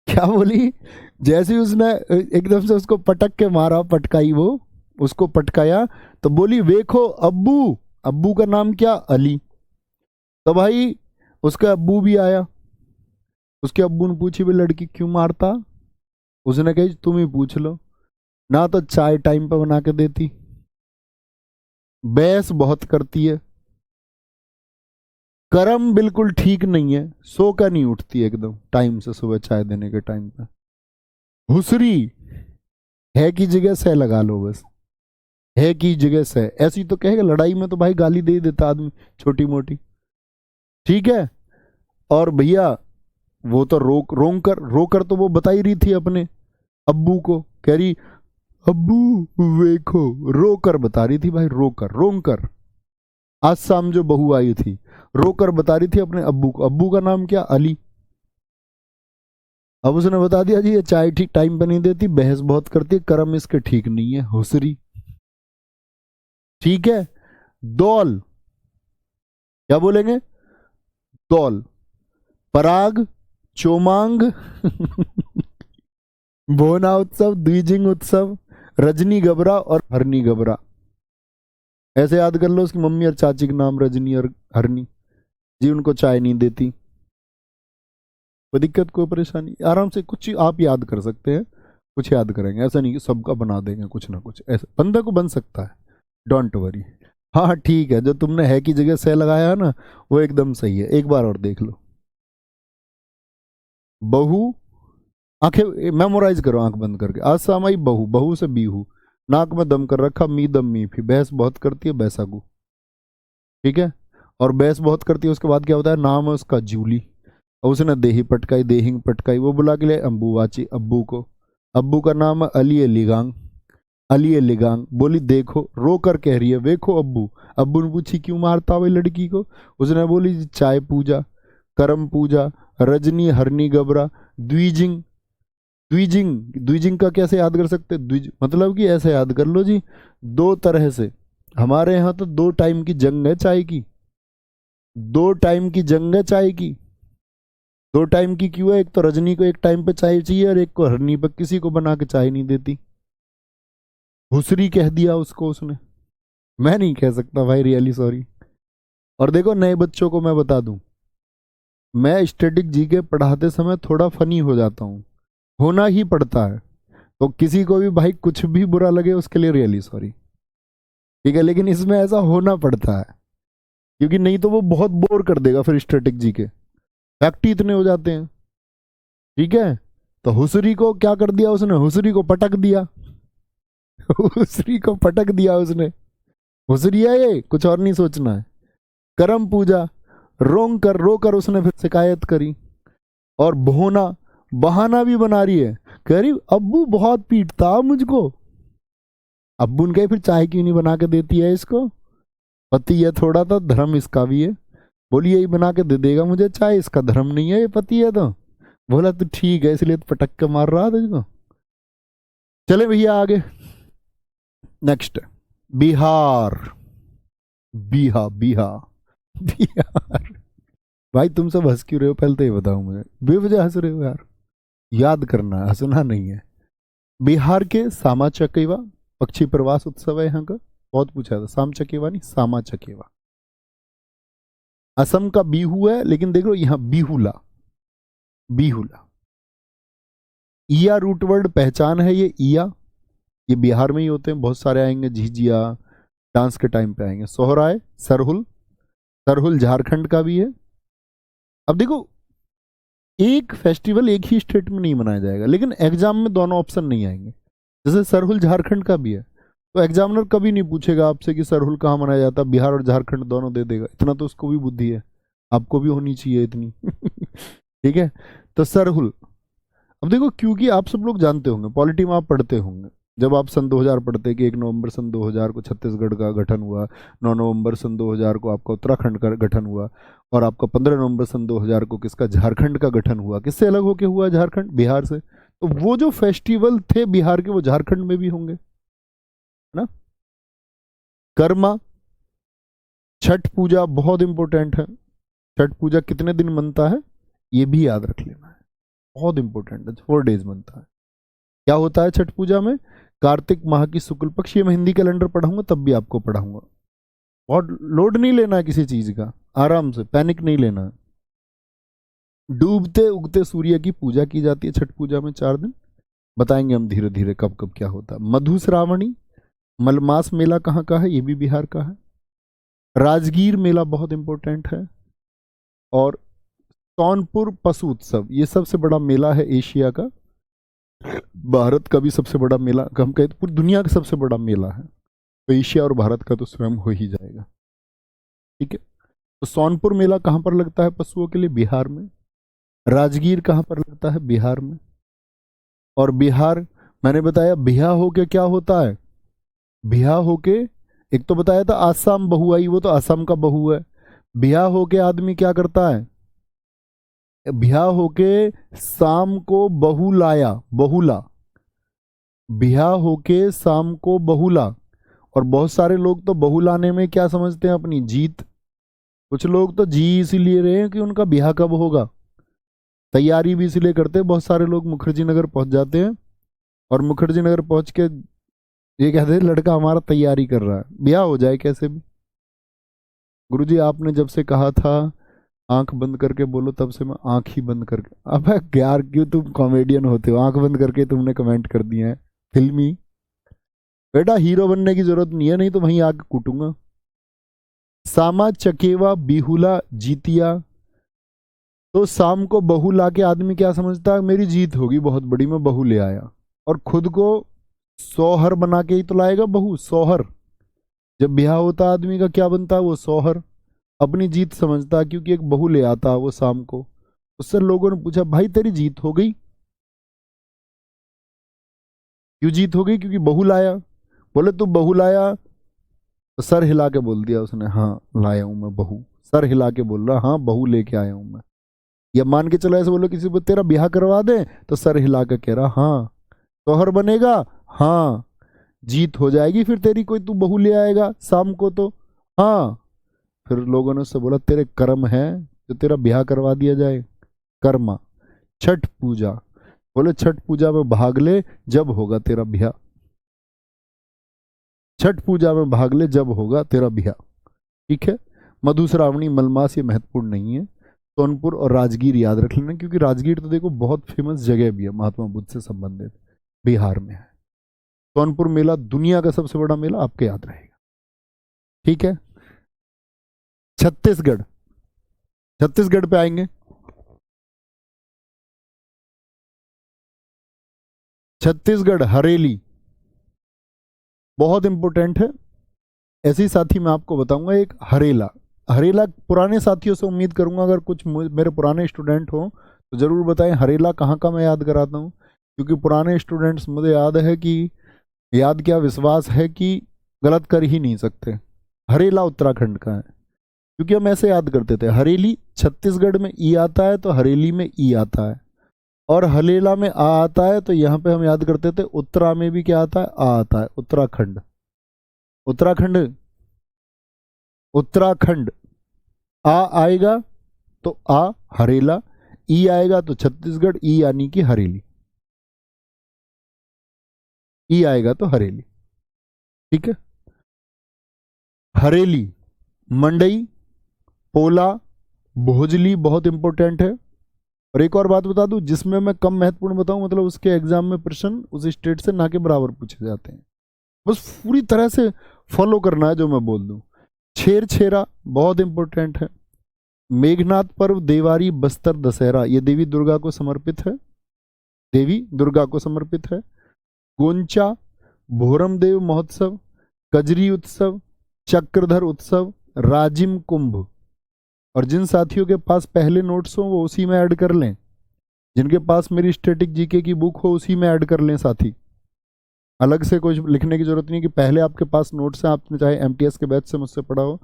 क्या बोली? जैसे ही उसने एकदम से उसको पटक के मारा, पटकाई, वो उसको पटकाया, तो बोली वेखो अब्बू, अब्बू का नाम क्या? अली। तो भाई उसका अब्बू भी आया, उसके अब्बू ने पूछी भी लड़की क्यों मारता? उसने कही तुम ही पूछ लो, ना तो चाय टाइम पर बना के देती, बहस बहुत करती है, कर्म बिल्कुल ठीक नहीं है, सो का नहीं उठती एकदम टाइम से सुबह चाय देने के टाइम पे, हुसरी, है की जगह से लगा लो बस, है की जगह से। ऐसी तो कहेगा, लड़ाई में तो भाई गाली दे देता आदमी छोटी मोटी। ठीक है। और भैया वो तो रोकर तो वो बता ही रही थी अपने अब्बू को, कह रही अब्बू वेखो, रोकर बता रही थी भाई, रोकर रोकर। आज शाम जो बहू आई थी रोकर बता रही थी अपने अब्बू को, अब्बू का नाम क्या? अली। अब उसने बता दिया जी ये चाय ठीक टाइम पे नहीं देती, बहस बहुत करती है, कर्म इसके ठीक नहीं है, हुसरी। ठीक है। दौल, क्या बोलेंगे? दौल, पराग, चोमांग, बोना उत्सव, द्विजिंग उत्सव, रजनी गबरा और हरनी गबरा। ऐसे याद कर लो, उसकी मम्मी और चाची के नाम रजनी और हरनी जी, उनको चाय नहीं देती। कोई दिक्कत, कोई परेशानी? आराम से कुछ आप याद कर सकते हैं, कुछ याद करेंगे, ऐसा नहीं कि सबका बना देंगे कुछ ना कुछ, ऐसा बंदा को बन सकता है, डोंट वरी। हाँ ठीक है, जो तुमने है की जगह से लगाया है ना वो एकदम सही है, एक बार और देख लो। बहू, आंखें मेमोराइज करो आंख बंद करके। आज सामाई बहू, बहू से बीहू, नाक में दम कर रखा, मी दम मी फी, बहस बहुत करती है, बैसागू। ठीक है। और बहस बहुत करती है, उसके बाद क्या होता है? नाम है उसका जूली, और उसने देही पटकाई, देहिंग पटकाई, वो बुला के ले अम्बू वाची, अब्बू को। अब्बू का नाम है अली लिगांग, अली लिगांग। बोली देखो, रो कर कह रही है वेखो अब्बू। अब्बू ने पूछी क्यों मारता हुई लड़की को? उसने बोली चाय पूजा, करम पूजा, रजनी हरनी गबरा, द्विजिंग। द्विजिंग, द्विजिंग का कैसे याद कर सकते? द्विज मतलब कि ऐसे याद कर लो जी, दो तरह से। हमारे यहाँ तो दो टाइम की जंग है चाय की, दो टाइम की जंग है चाय की। दो टाइम की क्यों है? एक तो रजनी को एक टाइम पे चाय चाहिए, और एक को हरनी पर किसी को बना के चाय नहीं देती। हुसरी कह दिया उसको उसने, मैं नहीं कह सकता भाई, रियली सॉरी। और देखो नए बच्चों को मैं बता दूं, मैं स्टैटिक जीके पढ़ाते समय थोड़ा फनी हो जाता हूँ, होना ही पड़ता है। तो किसी को भी भाई कुछ भी बुरा लगे उसके लिए रियली सॉरी, ठीक है, लेकिन इसमें ऐसा होना पड़ता है क्योंकि नहीं तो वो बहुत बोर कर देगा फिर स्टैटिक जीके, फैक्ट ही इतने हो जाते हैं। ठीक है, तो हुसरी को क्या कर दिया उसने, हुसरी को पटक दिया हुसरी को पटक दिया उसने, हुसरी है ये, कुछ और नहीं सोचना है। करम पूजा, रो कर उसने फिर शिकायत करी, और भोना, बहाना भी बना रही है, कह रही अब्बू बहुत पीटता मुझको। अब्बू ने कहा फिर चाय क्यों नहीं बना के देती है इसको, पति है थोड़ा तो धर्म इसका भी है, बोली यही बना के दे देगा मुझे चाय, इसका धर्म नहीं है, ये पति है तो। बोला तो ठीक है, इसलिए तो पटक के मार रहा था इसको। चले भैया आगे, नेक्स्ट बिहार। बिहार। भाई तुम सब हंस क्यों रहे हो, पहले तो ये बताओ मुझे, बेवजह हंस रहे हो यार, याद करना है, हंसना नहीं है। बिहार के सामा चकेवा पक्षी प्रवास उत्सव है यहाँ का, बहुत पूछा था, साम चकेवा नहीं सामा चकेवा। असम का बिहू है, लेकिन देख लो यहाँ बिहुला, बिहुला ईया रूट वर्ड पहचान है, ये ईया, ये बिहार में ही होते हैं, बहुत सारे आएंगे, झिझिया डांस के टाइम पे आएंगे। सोहराय, सरहुल, सरहुल झारखंड का भी है। अब देखो एक फेस्टिवल एक ही स्टेट में नहीं मनाया जाएगा, लेकिन एग्जाम में दोनों ऑप्शन नहीं आएंगे। जैसे सरहुल झारखंड का भी है, तो एग्जामिनर कभी नहीं पूछेगा आपसे कि सरहुल कहाँ मनाया जाता, बिहार और झारखंड दोनों दे देगा, इतना तो उसको भी बुद्धि है, आपको भी होनी चाहिए इतनी ठीक है, तो सरहुल। अब देखो क्योंकि आप सब लोग जानते होंगे, पॉलिटी में आप पढ़ते होंगे, जब आप सन 2000 पढ़ते कि 1 नवंबर सन 2000 को छत्तीसगढ़ का गठन हुआ, 9 नवंबर सन 2000 को आपका उत्तराखंड का गठन हुआ, और आपका 15 नवंबर सन 2000 को किसका, झारखंड का गठन हुआ। किससे अलग होके हुआ झारखंड, बिहार से, तो वो जो फेस्टिवल थे बिहार के वो झारखंड में भी होंगे, है ना। कर्मा, छठ पूजा बहुत इंपॉर्टेंट है, छठ पूजा कितने दिन मनता है ये भी याद रख लेना है, बहुत इंपॉर्टेंट है, 4 डेज बनता है। क्या होता है छठ पूजा में, कार्तिक माह की शुक्ल पक्ष, ये मैं हिंदी कैलेंडर पढ़ाऊंगा तब भी आपको पढ़ाऊंगा, बहुत लोड नहीं लेना है किसी चीज का, आराम से, पैनिक नहीं लेना है। डूबते उगते सूर्य की पूजा की जाती है छठ पूजा में 4 दिन, बताएंगे हम धीरे धीरे कब कब क्या होता है। मधुश्रावणी, मलमास मेला कहाँ का है, ये भी बिहार का है। राजगीर मेला बहुत इंपॉर्टेंट है, और सोनपुर पशु उत्सव, ये सबसे बड़ा मेला है एशिया का, भारत का भी सबसे बड़ा मेला, हम कहते पूरी दुनिया का सबसे बड़ा मेला है, तो एशिया और भारत का तो स्वयं हो ही जाएगा। ठीक है, तो सोनपुर मेला कहाँ पर लगता है पशुओं के लिए, बिहार में। राजगीर कहाँ पर लगता है, बिहार में। और बिहार, मैंने बताया बिहा होके क्या होता है, बिहा होके, एक तो बताया था आसाम बहू आई, वो तो आसाम का बहू है। बिहा होके आदमी क्या करता है, बिहा होके शाम को बहू लाया, बहुला, बिहा होके शाम को बहुला। और बहुत सारे लोग तो बहू लाने में क्या समझते हैं, अपनी जीत, कुछ लोग तो जी इसीलिए रहे हैं कि उनका बिहा कब होगा, तैयारी भी इसलिए करते हैं। बहुत सारे लोग मुखर्जी नगर पहुंच जाते हैं, और मुखर्जी नगर पहुंच के ये कहते हैं लड़का हमारा तैयारी कर रहा है, ब्याह हो जाए कैसे भी। गुरुजी आपने जब से कहा था आंख बंद करके बोलो, तब से मैं आंख ही बंद करके, अब यार क्यों तुम कॉमेडियन होते हो, आंख बंद करके तुमने कमेंट कर दिए हैं फिल्मी। बेटा हीरो बनने की जरूरत नहीं है, नहीं तो वहीं आके कूटूंगा। सामा चकेवा बिहुला जीतिया, तो शाम को बहू ला के आदमी क्या समझता है, मेरी जीत होगी बहुत बड़ी, मैं बहू ले आया, और खुद को सोहर बना के ही तो लाएगा बहू, सोहर। जब ब्याह होता आदमी का क्या बनता है, वो सोहर, अपनी जीत समझता है, क्योंकि एक बहू ले आता वो शाम को। उससे लोगों ने पूछा भाई तेरी जीत हो गई, क्यों जीत हो गई, क्योंकि बहू लाया। बोले तू बहू लाया, तो सर हिला के बोल दिया उसने, हाँ लाया हूं मैं बहू, सर हिला के बोल रहा हाँ बहू लेके आया हूं मैं। या मान के चलो ऐसे बोलो किसी को तेरा ब्याह करवा दे, तो सर हिला के कह रहा हाँ, शौहर बनेगा, हाँ जीत हो जाएगी फिर तेरी, कोई तू बहू ले आएगा शाम को तो, हाँ। फिर लोगों ने उससे बोला तेरे कर्म है तो तेरा ब्याह करवा दिया जाए, कर्मा। छठ पूजा, बोले छठ पूजा में भाग ले जब होगा तेरा ब्याह, छठ पूजा में भाग ले जब होगा तेरा ब्याह। ठीक है, मधुश्रावणी, मलमास ये महत्वपूर्ण नहीं है। सोनपुर और राजगीर याद रख लेना, क्योंकि राजगीर तो देखो बहुत फेमस जगह भी है महात्मा बुद्ध से संबंधित, बिहार में है। सोनपुर मेला दुनिया का सबसे बड़ा मेला, आपके याद रहेगा। ठीक है। छत्तीसगढ़, छत्तीसगढ़ पे आएंगे। छत्तीसगढ़ हरेली बहुत इंपॉर्टेंट है। ऐसे ही साथी मैं आपको बताऊंगा एक हरेला। हरेला पुराने साथियों से उम्मीद करूंगा, अगर कुछ मेरे पुराने स्टूडेंट हो तो जरूर बताएं हरेला कहाँ का मैं याद कराता हूँ, क्योंकि पुराने स्टूडेंट्स मुझे याद है कि, याद क्या विश्वास है कि गलत कर ही नहीं सकते। हरेला उत्तराखंड का है, क्योंकि हम ऐसे याद करते थे, हरेली छत्तीसगढ़ में ई आता है तो हरेली में ई आता है, और हलेला में आ आता है, तो यहाँ पे हम याद करते थे उत्तरा में भी क्या आता है, आ आता है, उत्तराखंड। उत्तराखंड, उत्तराखंड आ आएगा तो आ हरेला, ई आएगा तो छत्तीसगढ़, ई यानी कि हरेली, ई आएगा तो हरेली। ठीक है। हरेली, मंडई, पोला, भोजली बहुत इंपॉर्टेंट है। और एक और बात बता दूं, जिसमें मैं कम महत्वपूर्ण बताऊं, मतलब उसके एग्जाम में प्रश्न उस स्टेट से ना के बराबर पूछे जाते हैं, बस पूरी तरह से फॉलो करना है जो मैं बोल दूं। छेर छेरा बहुत इंपॉर्टेंट है। मेघनाथ पर्व, देवारी, बस्तर दशहरा, ये देवी दुर्गा को समर्पित है, देवी दुर्गा को समर्पित है। गोंचा, भोरम देव महोत्सव, कजरी उत्सव, चक्रधर उत्सव, राजिम कुंभ। और जिन साथियों के पास पहले नोट्स हो वो उसी में ऐड कर लें, जिनके पास मेरी स्टैटिक जीके की बुक हो उसी में ऐड कर लें साथी, अलग से कुछ लिखने की जरूरत नहीं कि पहले आपके पास नोट्स हैं, आपने चाहे एमटीएस के बैच से मुझसे पढ़ा हो,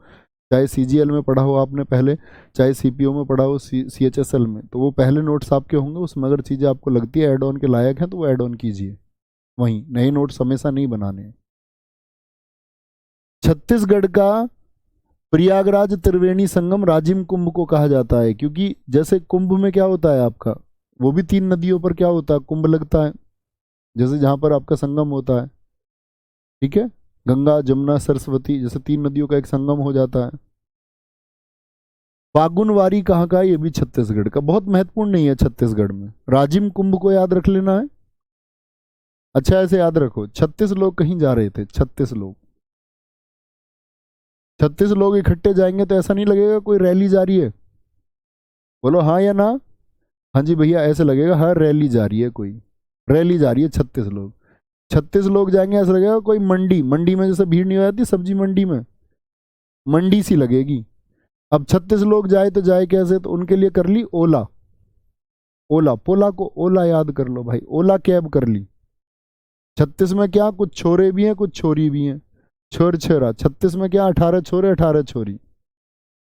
चाहे सीजीएल में पढ़ा हो आपने पहले, चाहे सीपीओ में पढ़ा हो, सीएचएसएल में, तो वो पहले नोट्स आपके होंगे, उसमें अगर चीज़ें आपको लगती है ऐड ऑन के लायक हैं तो वो ऐड ऑन कीजिए, वहीं नए नोट्स हमेशा नहीं बनाने हैं। छत्तीसगढ़ का प्रयागराज त्रिवेणी संगम राजिम कुंभ को कहा जाता है, क्योंकि जैसे कुंभ में क्या होता है आपका, वो भी 3 नदियों पर क्या होता है, कुंभ लगता है, जैसे जहां पर आपका संगम होता है। ठीक है। गंगा, जमुना, सरस्वती, जैसे 3 नदियों का एक संगम हो जाता है। फागुनवारी कहाँ का है, ये भी छत्तीसगढ़ का, बहुत महत्वपूर्ण नहीं है छत्तीसगढ़ में। राजिम कुंभ को याद रख लेना है। अच्छा ऐसे याद रखो, 36 लोग कहीं जा रहे थे, 36 लोग, 36 लोग इकट्ठे जाएंगे तो ऐसा नहीं लगेगा कोई रैली जा रही है, बोलो हाँ या ना। हाँ जी भैया, ऐसे लगेगा हाँ रैली जा रही है, कोई रैली जा रही है, 36 लोग, 36 लोग जाएंगे, ऐसा लगेगा कोई मंडी, मंडी में जैसे भीड़ नहीं हो जाती सब्जी मंडी में, मंडी सी लगेगी। अब 36 लोग जाए तो जाए कैसे, तो उनके लिए कर ली ओला, ओला, पोला को ओला याद कर लो भाई, ओला कैब कर ली। 36 में क्या, कुछ छोरे भी हैं कुछ छोरी भी हैं, छोर छोरा, 36 में क्या, 18 छोरे 18 छोरी।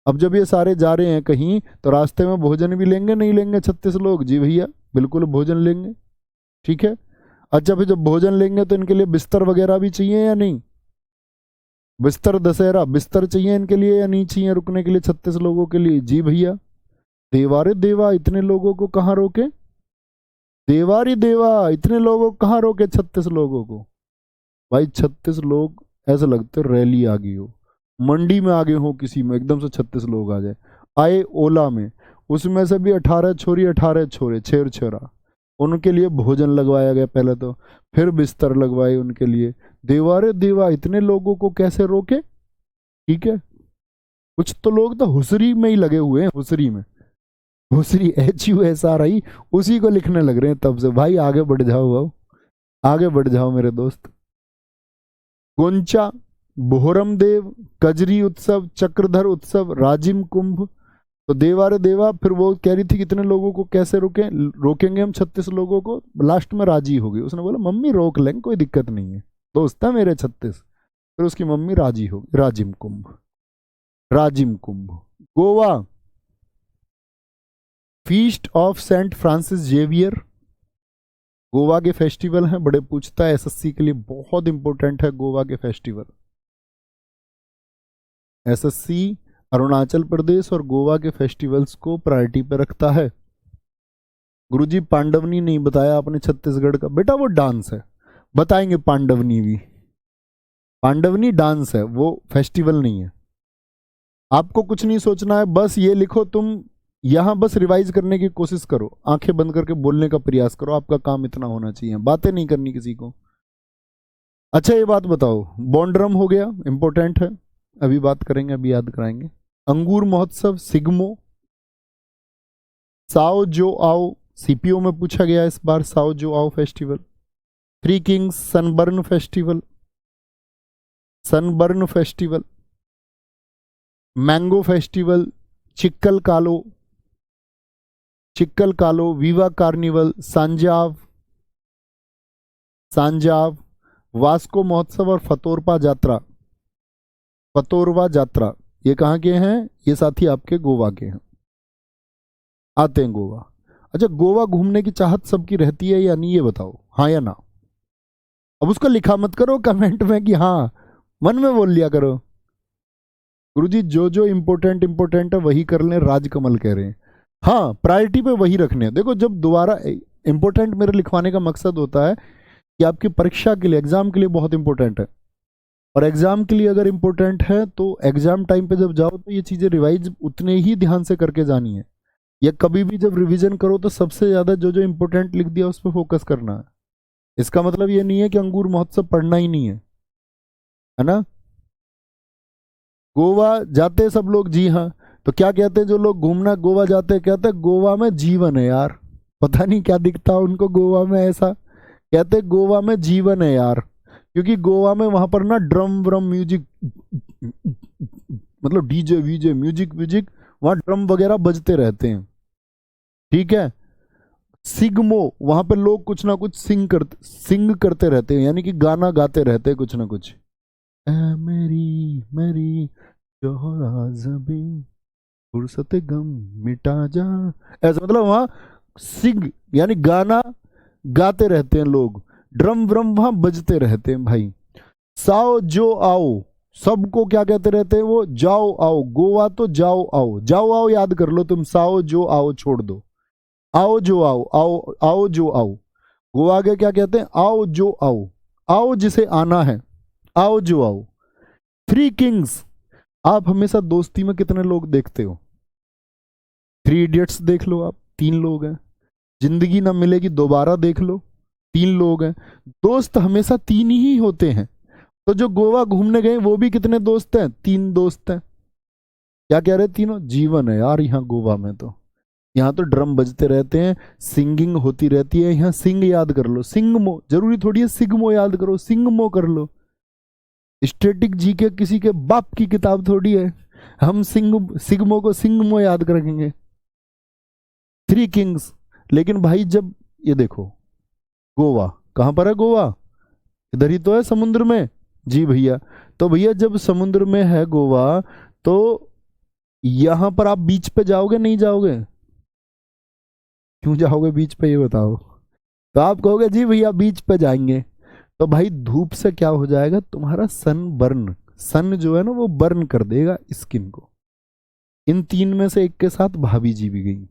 अब जब ये सारे जा रहे हैं कहीं तो रास्ते में भोजन भी लेंगे नहीं लेंगे 36 लोग, जी भैया बिल्कुल भोजन लेंगे। ठीक है। अच्छा फिर जब भोजन लेंगे तो इनके लिए बिस्तर वगैरह भी चाहिए या नहीं, बिस्तर दशहरा, बिस्तर चाहिए इनके लिए या नहीं चाहिए रुकने के लिए 36 लोगों के लिए, जी भैया। देवा रे देवा, इतने लोगों को कहाँ रोके, देवा रे देवा, इतने लोगों को कहाँ रोके, 36 लोगों को। भाई 36 लोग ऐसा लगते रैली आ गई हो, मंडी में आगे हो किसी में, एकदम से 36 लोग आ जाए। आए ओला में, उसमें से भी 18 छोरी 18 छोरे, छेर छेरा, उनके लिए भोजन लगवाया गया पहले तो, फिर बिस्तर लगवाए उनके लिए। देवा रे देवा, इतने लोगों को कैसे रोके। ठीक है। कुछ तो लोग तो हुसरी में ही लगे हुए हैं, हुसरी में, हुसरी HUSRI, उसी को लिखने लग रहे हैं तब से। भाई आगे बढ़ जाओ, आओ आगे बढ़ जाओ मेरे दोस्त। गोंचा, बोहरम देव, कजरी उत्सव, चक्रधर उत्सव, राजिम कुंभ। तो देवा रे देवा, फिर वो कह रही थी कितने लोगों को कैसे रोकेंगे हम 36 लोगों को, लास्ट में राजी हो गई, उसने बोला मम्मी रोक लेंगे कोई दिक्कत नहीं है, दोस्त है मेरे 36। फिर उसकी मम्मी राजी हो गई। Rajim Kumbh, Rajim Kumbh. Goa, feast of saint Francis Xavier, Goa के फेस्टिवल हैं, बड़े पूछता है SSC के लिए, बहुत इंपॉर्टेंट है गोवा के फेस्टिवल। SSC अरुणाचल प्रदेश और गोवा के फेस्टिवल्स को प्रायोरिटी पे रखता है। गुरुजी पांडवनी नहीं बताया आपने छत्तीसगढ़ का, बेटा वो डांस है, बताएंगे पांडवनी भी, पांडवनी डांस है, वो फेस्टिवल नहीं है। आपको कुछ नहीं सोचना है, बस ये लिखो तुम, यहां बस रिवाइज करने की कोशिश करो, आंखें बंद करके बोलने का प्रयास करो, आपका काम इतना होना चाहिए, बातें नहीं करनी किसी को। अच्छा ये बात बताओ, बॉन्ड्रम हो गया, इंपॉर्टेंट है, अभी बात करेंगे, अभी याद कराएंगे। अंगूर महोत्सव सिग्मो, साओ जो आओ, सीपीओ में पूछा गया इस बार, Sao Joao festival. Three kings Sunburn festival, Sunburn festival, mango festival, Chikhal Kalo, Chikhal Kalo, viva carnival, Sanjao, Sanjao, Vasco Mahotsav और फतोरपा जात्रा, फतोरवा जात्रा, ये कहाँ के हैं? ये साथी आपके गोवा के हैं, आते हैं गोवा। अच्छा गोवा घूमने की चाहत सबकी रहती है या नहीं, ये बताओ, हाँ या ना। अब उसको लिखा मत करो कमेंट में कि हाँ, मन में बोल लिया करो। गुरुजी जो इंपॉर्टेंट इंपॉर्टेंट है वही कर लें, राजकमल कह रहे हैं। हाँ प्रायोरिटी पे वही रखने हैं। देखो जब दोबारा इंपॉर्टेंट मेरे लिखवाने का मकसद होता है कि आपकी परीक्षा के लिए, एग्जाम के लिए बहुत इंपॉर्टेंट है, और एग्जाम के लिए अगर इंपॉर्टेंट है तो एग्जाम टाइम पे जब जाओ तो ये चीजें रिवाइज उतने ही ध्यान से करके जानी है, या कभी भी जब रिवीजन करो तो सबसे ज्यादा जो इंपॉर्टेंट लिख दिया उस पर फोकस करना है। इसका मतलब ये नहीं है कि अंगूर महोत्सव पढ़ना ही नहीं है ना। गोवा जाते सब लोग, जी हाँ। तो क्या कहते हैं जो लोग घूमना गोवा जाते हैं, कहते हैं गोवा में जीवन है यार, पता नहीं क्या दिखता है उनको गोवा में ऐसा, कहते हैं गोवा में जीवन है यार, क्योंकि गोवा में वहां पर ना ड्रम व्रम म्यूजिक, मतलब डीजे वीजे म्यूजिक व्यूजिक, वहां ड्रम वगैरह बजते रहते हैं, ठीक है। सिग्मो, वहां पर लोग कुछ ना कुछ सिंग करते रहते हैं, यानी कि गाना गाते रहते हैं कुछ ना कुछ। ऐ मेरी मेरी जोहरा जबी, फुर्सत गम मिटा जा, ऐसा मतलब वहां सिंग यानी गाना गाते रहते हैं लोग, ड्रम व्रम वहां बजते रहते हैं भाई। साओ जो आओ, सबको क्या कहते रहते हैं वो, जाओ आओ, गोवा तो जाओ आओ, जाओ आओ याद कर लो तुम, साओ जो आओ छोड़ दो, आओ जो आओ, आओ आओ जो आओ। गोवा आगे क्या कहते हैं, आओ जो आओ, आओ जिसे आना है, आओ जो आओ। थ्री किंग्स, आप हमेशा दोस्ती में कितने लोग देखते हो? थ्री इडियट्स देख लो आप, तीन लोग हैं। जिंदगी ना मिलेगी दोबारा देख लो, तीन लोग हैं। दोस्त हमेशा तीन ही होते हैं। तो जो गोवा घूमने गए वो भी कितने दोस्त हैं? तीन दोस्त हैं। क्या कह रहे, तीनों जीवन है यार यहाँ गोवा में। तो यहाँ तो ड्रम बजते रहते हैं, सिंगिंग होती रहती है, यहाँ सिंग याद कर लो, सिंगमो, जरूरी थोड़ी है सिग्मो याद करो, सिंगमो कर लो। स्टैटिक जी के किसी के बाप की किताब थोड़ी है, हम सिग्मो को सिंगमो याद रखेंगे। थ्री किंग्स, लेकिन भाई जब ये देखो, गोवा कहां पर है? गोवा इधर ही तो है समुद्र में, जी भैया। तो भैया जब समुद्र में है गोवा, तो यहां पर आप बीच पे जाओगे नहीं जाओगे? क्यों जाओगे बीच पे, ये बताओ। तो आप कहोगे जी भैया बीच पे जाएंगे, तो भाई धूप से क्या हो जाएगा तुम्हारा, सन बर्न, सन जो है ना वो बर्न कर देगा स्किन को। इन तीन में से एक के साथ भाभी जी भी गई,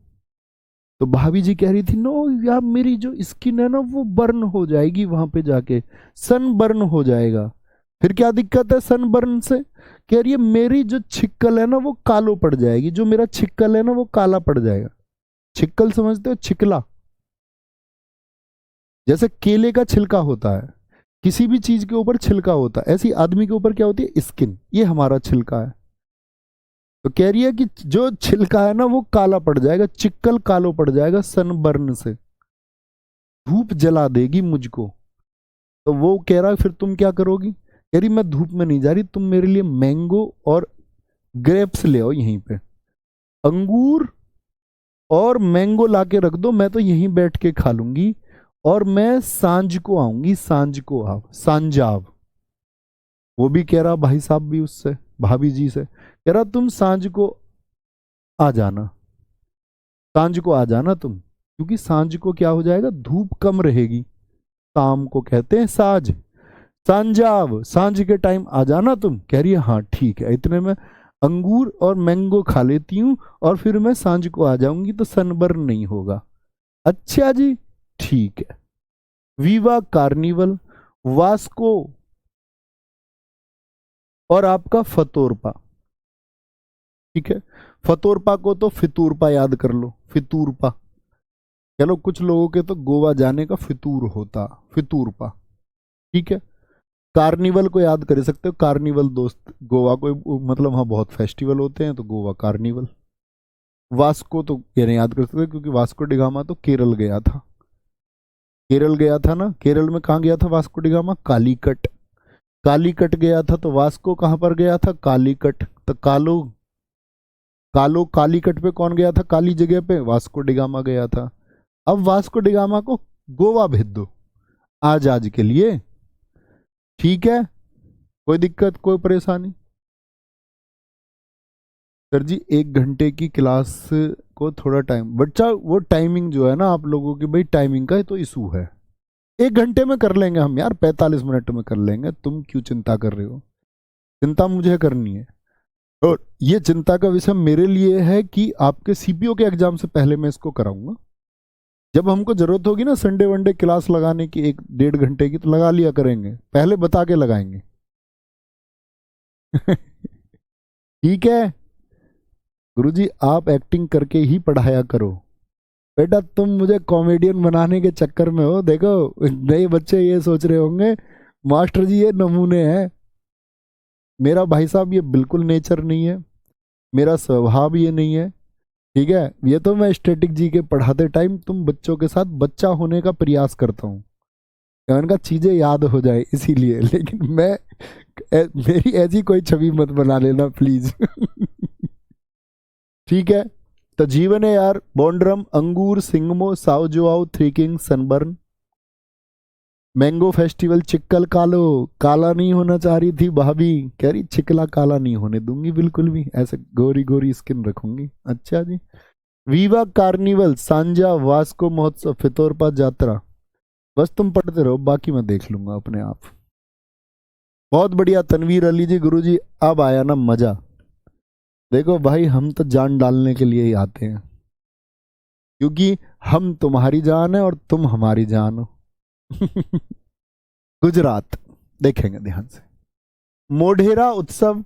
तो भाभी जी कह रही थी नो यार मेरी जो स्किन है ना वो बर्न हो जाएगी वहां पे जाके, सन बर्न हो जाएगा। फिर क्या दिक्कत है सन बर्न से? कह रही है मेरी जो छिक्कल है ना वो कालो पड़ जाएगी, जो मेरा छिक्कल है ना वो काला पड़ जाएगा। छिक्कल समझते हो? छिकला, जैसे केले का छिलका होता है, किसी भी चीज के ऊपर छिलका होता है, ऐसी आदमी के ऊपर क्या होती है, स्किन, ये हमारा छिलका है। तो कह रही है कि जो छिलका है ना वो काला पड़ जाएगा, चिक्कल कालो पड़ जाएगा सनबर्न से, धूप जला देगी मुझको। तो वो कह रहा है फिर तुम क्या करोगी? कह रही मैं धूप में नहीं जा रही, तुम मेरे लिए मैंगो और ग्रेप्स ले आओ यहीं पे, अंगूर और मैंगो लाके रख दो, मैं तो यहीं बैठ के खा लूंगी, और मैं सांझ को आऊंगी, सांझ को आओ, सांझाव। वो भी कह रहा भाई साहब भी उससे, भाभी जी से कह रहा तुम सांझ को आ जाना, सांझ को आ जाना तुम, क्योंकि सांझ को क्या हो जाएगा, धूप कम रहेगी, शाम को कहते हैं साझ, सांझाव, सांझ के टाइम आ जाना तुम। कह रही है हाँ ठीक है, इतने में अंगूर और मैंगो खा लेती हूँ और फिर मैं सांझ को आ जाऊंगी तो सनबर्न नहीं होगा। अच्छा जी ठीक है। वीवा कार्निवल, वास्को और आपका फतोरपा, ठीक है। फतोरपा को तो फितूरपा याद कर लो, फितूरपा। चलो कुछ लोगों के तो गोवा जाने का फितूर होता, फितूरपा। ठीक है। कार्निवल को याद कर सकते हो, कार्निवल दोस्त, गोवा को मतलब वहाँ बहुत फेस्टिवल होते हैं तो गोवा कार्निवल। वास्को तो ये नहीं याद कर सकते क्योंकि वास्को डिगामा तो केरल गया था, केरल गया था ना। केरल में कहाँ गया था वास्को डिगामा? कालीकट। कालीकट गया था तो वास्को कहाँ पर गया था? कालीकट। तो कालो, कालो कालीकट पे कौन गया था? काली जगह पे वास्को डिगामा गया था। अब वास्को डिगामा को गोवा भेज दो आज आज के लिए, ठीक है, कोई दिक्कत कोई परेशानी? सर जी 1 घंटे की क्लास को थोड़ा टाइम, बच्चा वो टाइमिंग जो है ना आप लोगों की, भाई टाइमिंग का तो इशू है। 1 घंटे में कर लेंगे हम यार, 45 मिनट में कर लेंगे, तुम क्यों चिंता कर रहे हो? चिंता मुझे करनी है, और ये चिंता का विषय मेरे लिए है कि आपके सीपीओ के एग्जाम से पहले मैं इसको कराऊंगा। जब हमको जरूरत होगी ना संडे वनडे क्लास लगाने की 1-1.5 घंटे की, तो लगा लिया करेंगे, पहले बता के लगाएंगे। ठीक है गुरुजी, आप एक्टिंग करके ही पढ़ाया करो बेटा, तुम मुझे कॉमेडियन बनाने के चक्कर में हो। देखो नए बच्चे ये सोच रहे होंगे मास्टर जी ये नमूने हैं, मेरा भाई साहब ये बिल्कुल नेचर नहीं है, मेरा स्वभाव ये नहीं है। ठीक है, ये तो मैं स्टैटिक जी के पढ़ाते टाइम तुम बच्चों के साथ बच्चा होने का प्रयास करता हूँ, उनका चीजें याद हो जाए इसीलिए, लेकिन मैं मेरी ऐसी कोई छवि मत बना लेना प्लीज। ठीक है, तो जीवन है यार, बॉन्ड्रम, अंगूर, Shigmo, Sao Joao, three king, Sunburn, mango festival, Chikhal Kalo, काला नहीं होना चाह रही थी भाभी, कह रही चिकला काला नहीं होने दूंगी बिल्कुल भी, ऐसे गोरी गोरी स्किन रखूंगी। अच्छा जी, वीवा कार्निवल, सांजा, वास्को महोत्सव, फितोरपा यात्रा, बस तुम पढ़ते रहो, बाकी मैं देख लूंगा अपने आप। बहुत बढ़िया तनवीर अली जी, गुरु जी अब आया ना मजा। देखो भाई हम तो जान डालने के लिए ही आते हैं, क्योंकि हम तुम्हारी जान है और तुम हमारी जान हो। गुजरात देखेंगे ध्यान से, मोढेरा उत्सव,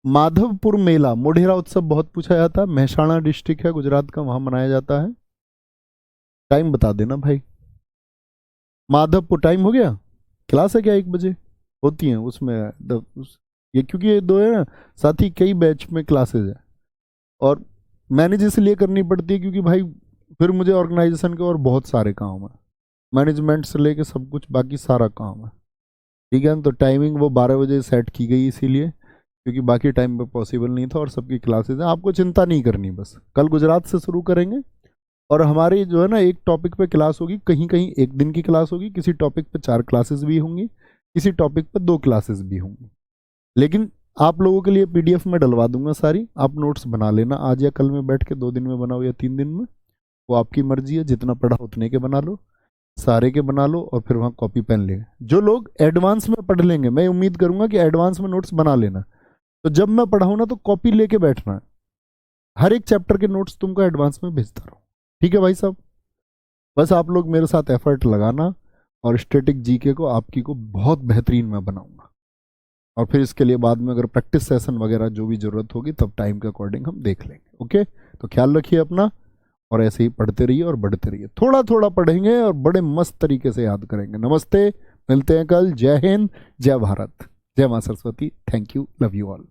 माधवपुर मेला। मोढेरा उत्सव बहुत पूछा जाता है, महसाणा डिस्ट्रिक्ट है गुजरात का, वहां मनाया जाता है। टाइम बता देना भाई। माधवपुर टाइम हो गया, क्लास है क्या 1 बजे होती है उसमें ये क्योंकि ये दो है ना साथ ही, कई बैच में क्लासेज है और मैनेज इसलिए करनी पड़ती है क्योंकि भाई फिर मुझे ऑर्गेनाइजेशन के और बहुत सारे काम है, मैनेजमेंट से लेके सब कुछ बाकी सारा काम है। ठीक है ना, तो टाइमिंग वो 12 बजे सेट की गई इसीलिए क्योंकि बाकी टाइम पे पॉसिबल नहीं था और सबकी क्लासेज हैं। आपको चिंता नहीं करनी, बस कल गुजरात से शुरू करेंगे और हमारी जो है ना एक टॉपिक पे क्लास होगी, कहीं कहीं 1 दिन की क्लास होगी, किसी टॉपिक पे 4 क्लासेस भी होंगी, किसी टॉपिक पे 2 क्लासेस भी होंगी। लेकिन आप लोगों के लिए पीडीएफ में डलवा दूंगा सारी, आप नोट्स बना लेना आज या कल में बैठ के, 2 दिन में बनाओ या 3 दिन में, वो आपकी मर्जी है, जितना पढ़ा उतने के बना लो, सारे के बना लो और फिर वहाँ कॉपी पेन ले। जो लोग एडवांस में पढ़ लेंगे, मैं उम्मीद करूंगा कि एडवांस में नोट्स बना लेना, तो जब मैं पढ़ाऊँ ना तो कॉपी लेके बैठना है, हर एक चैप्टर के नोट्स तुमको एडवांस में भेजता रहूँ। ठीक है भाई साहब, बस आप लोग मेरे साथ एफर्ट लगाना और स्टैटिक जीके को आपकी को बहुत बेहतरीन मैं बनाऊंगा, और फिर इसके लिए बाद में अगर प्रैक्टिस सेशन वगैरह जो भी जरूरत होगी तब टाइम के अकॉर्डिंग हम देख लेंगे। ओके, तो ख्याल रखिए अपना और ऐसे ही पढ़ते रहिए और बढ़ते रहिए, थोड़ा थोड़ा पढ़ेंगे और बड़े मस्त तरीके से याद करेंगे। नमस्ते, मिलते हैं कल। जय हिंद, जय भारत, जय मां Saraswati. Thank you, love you all.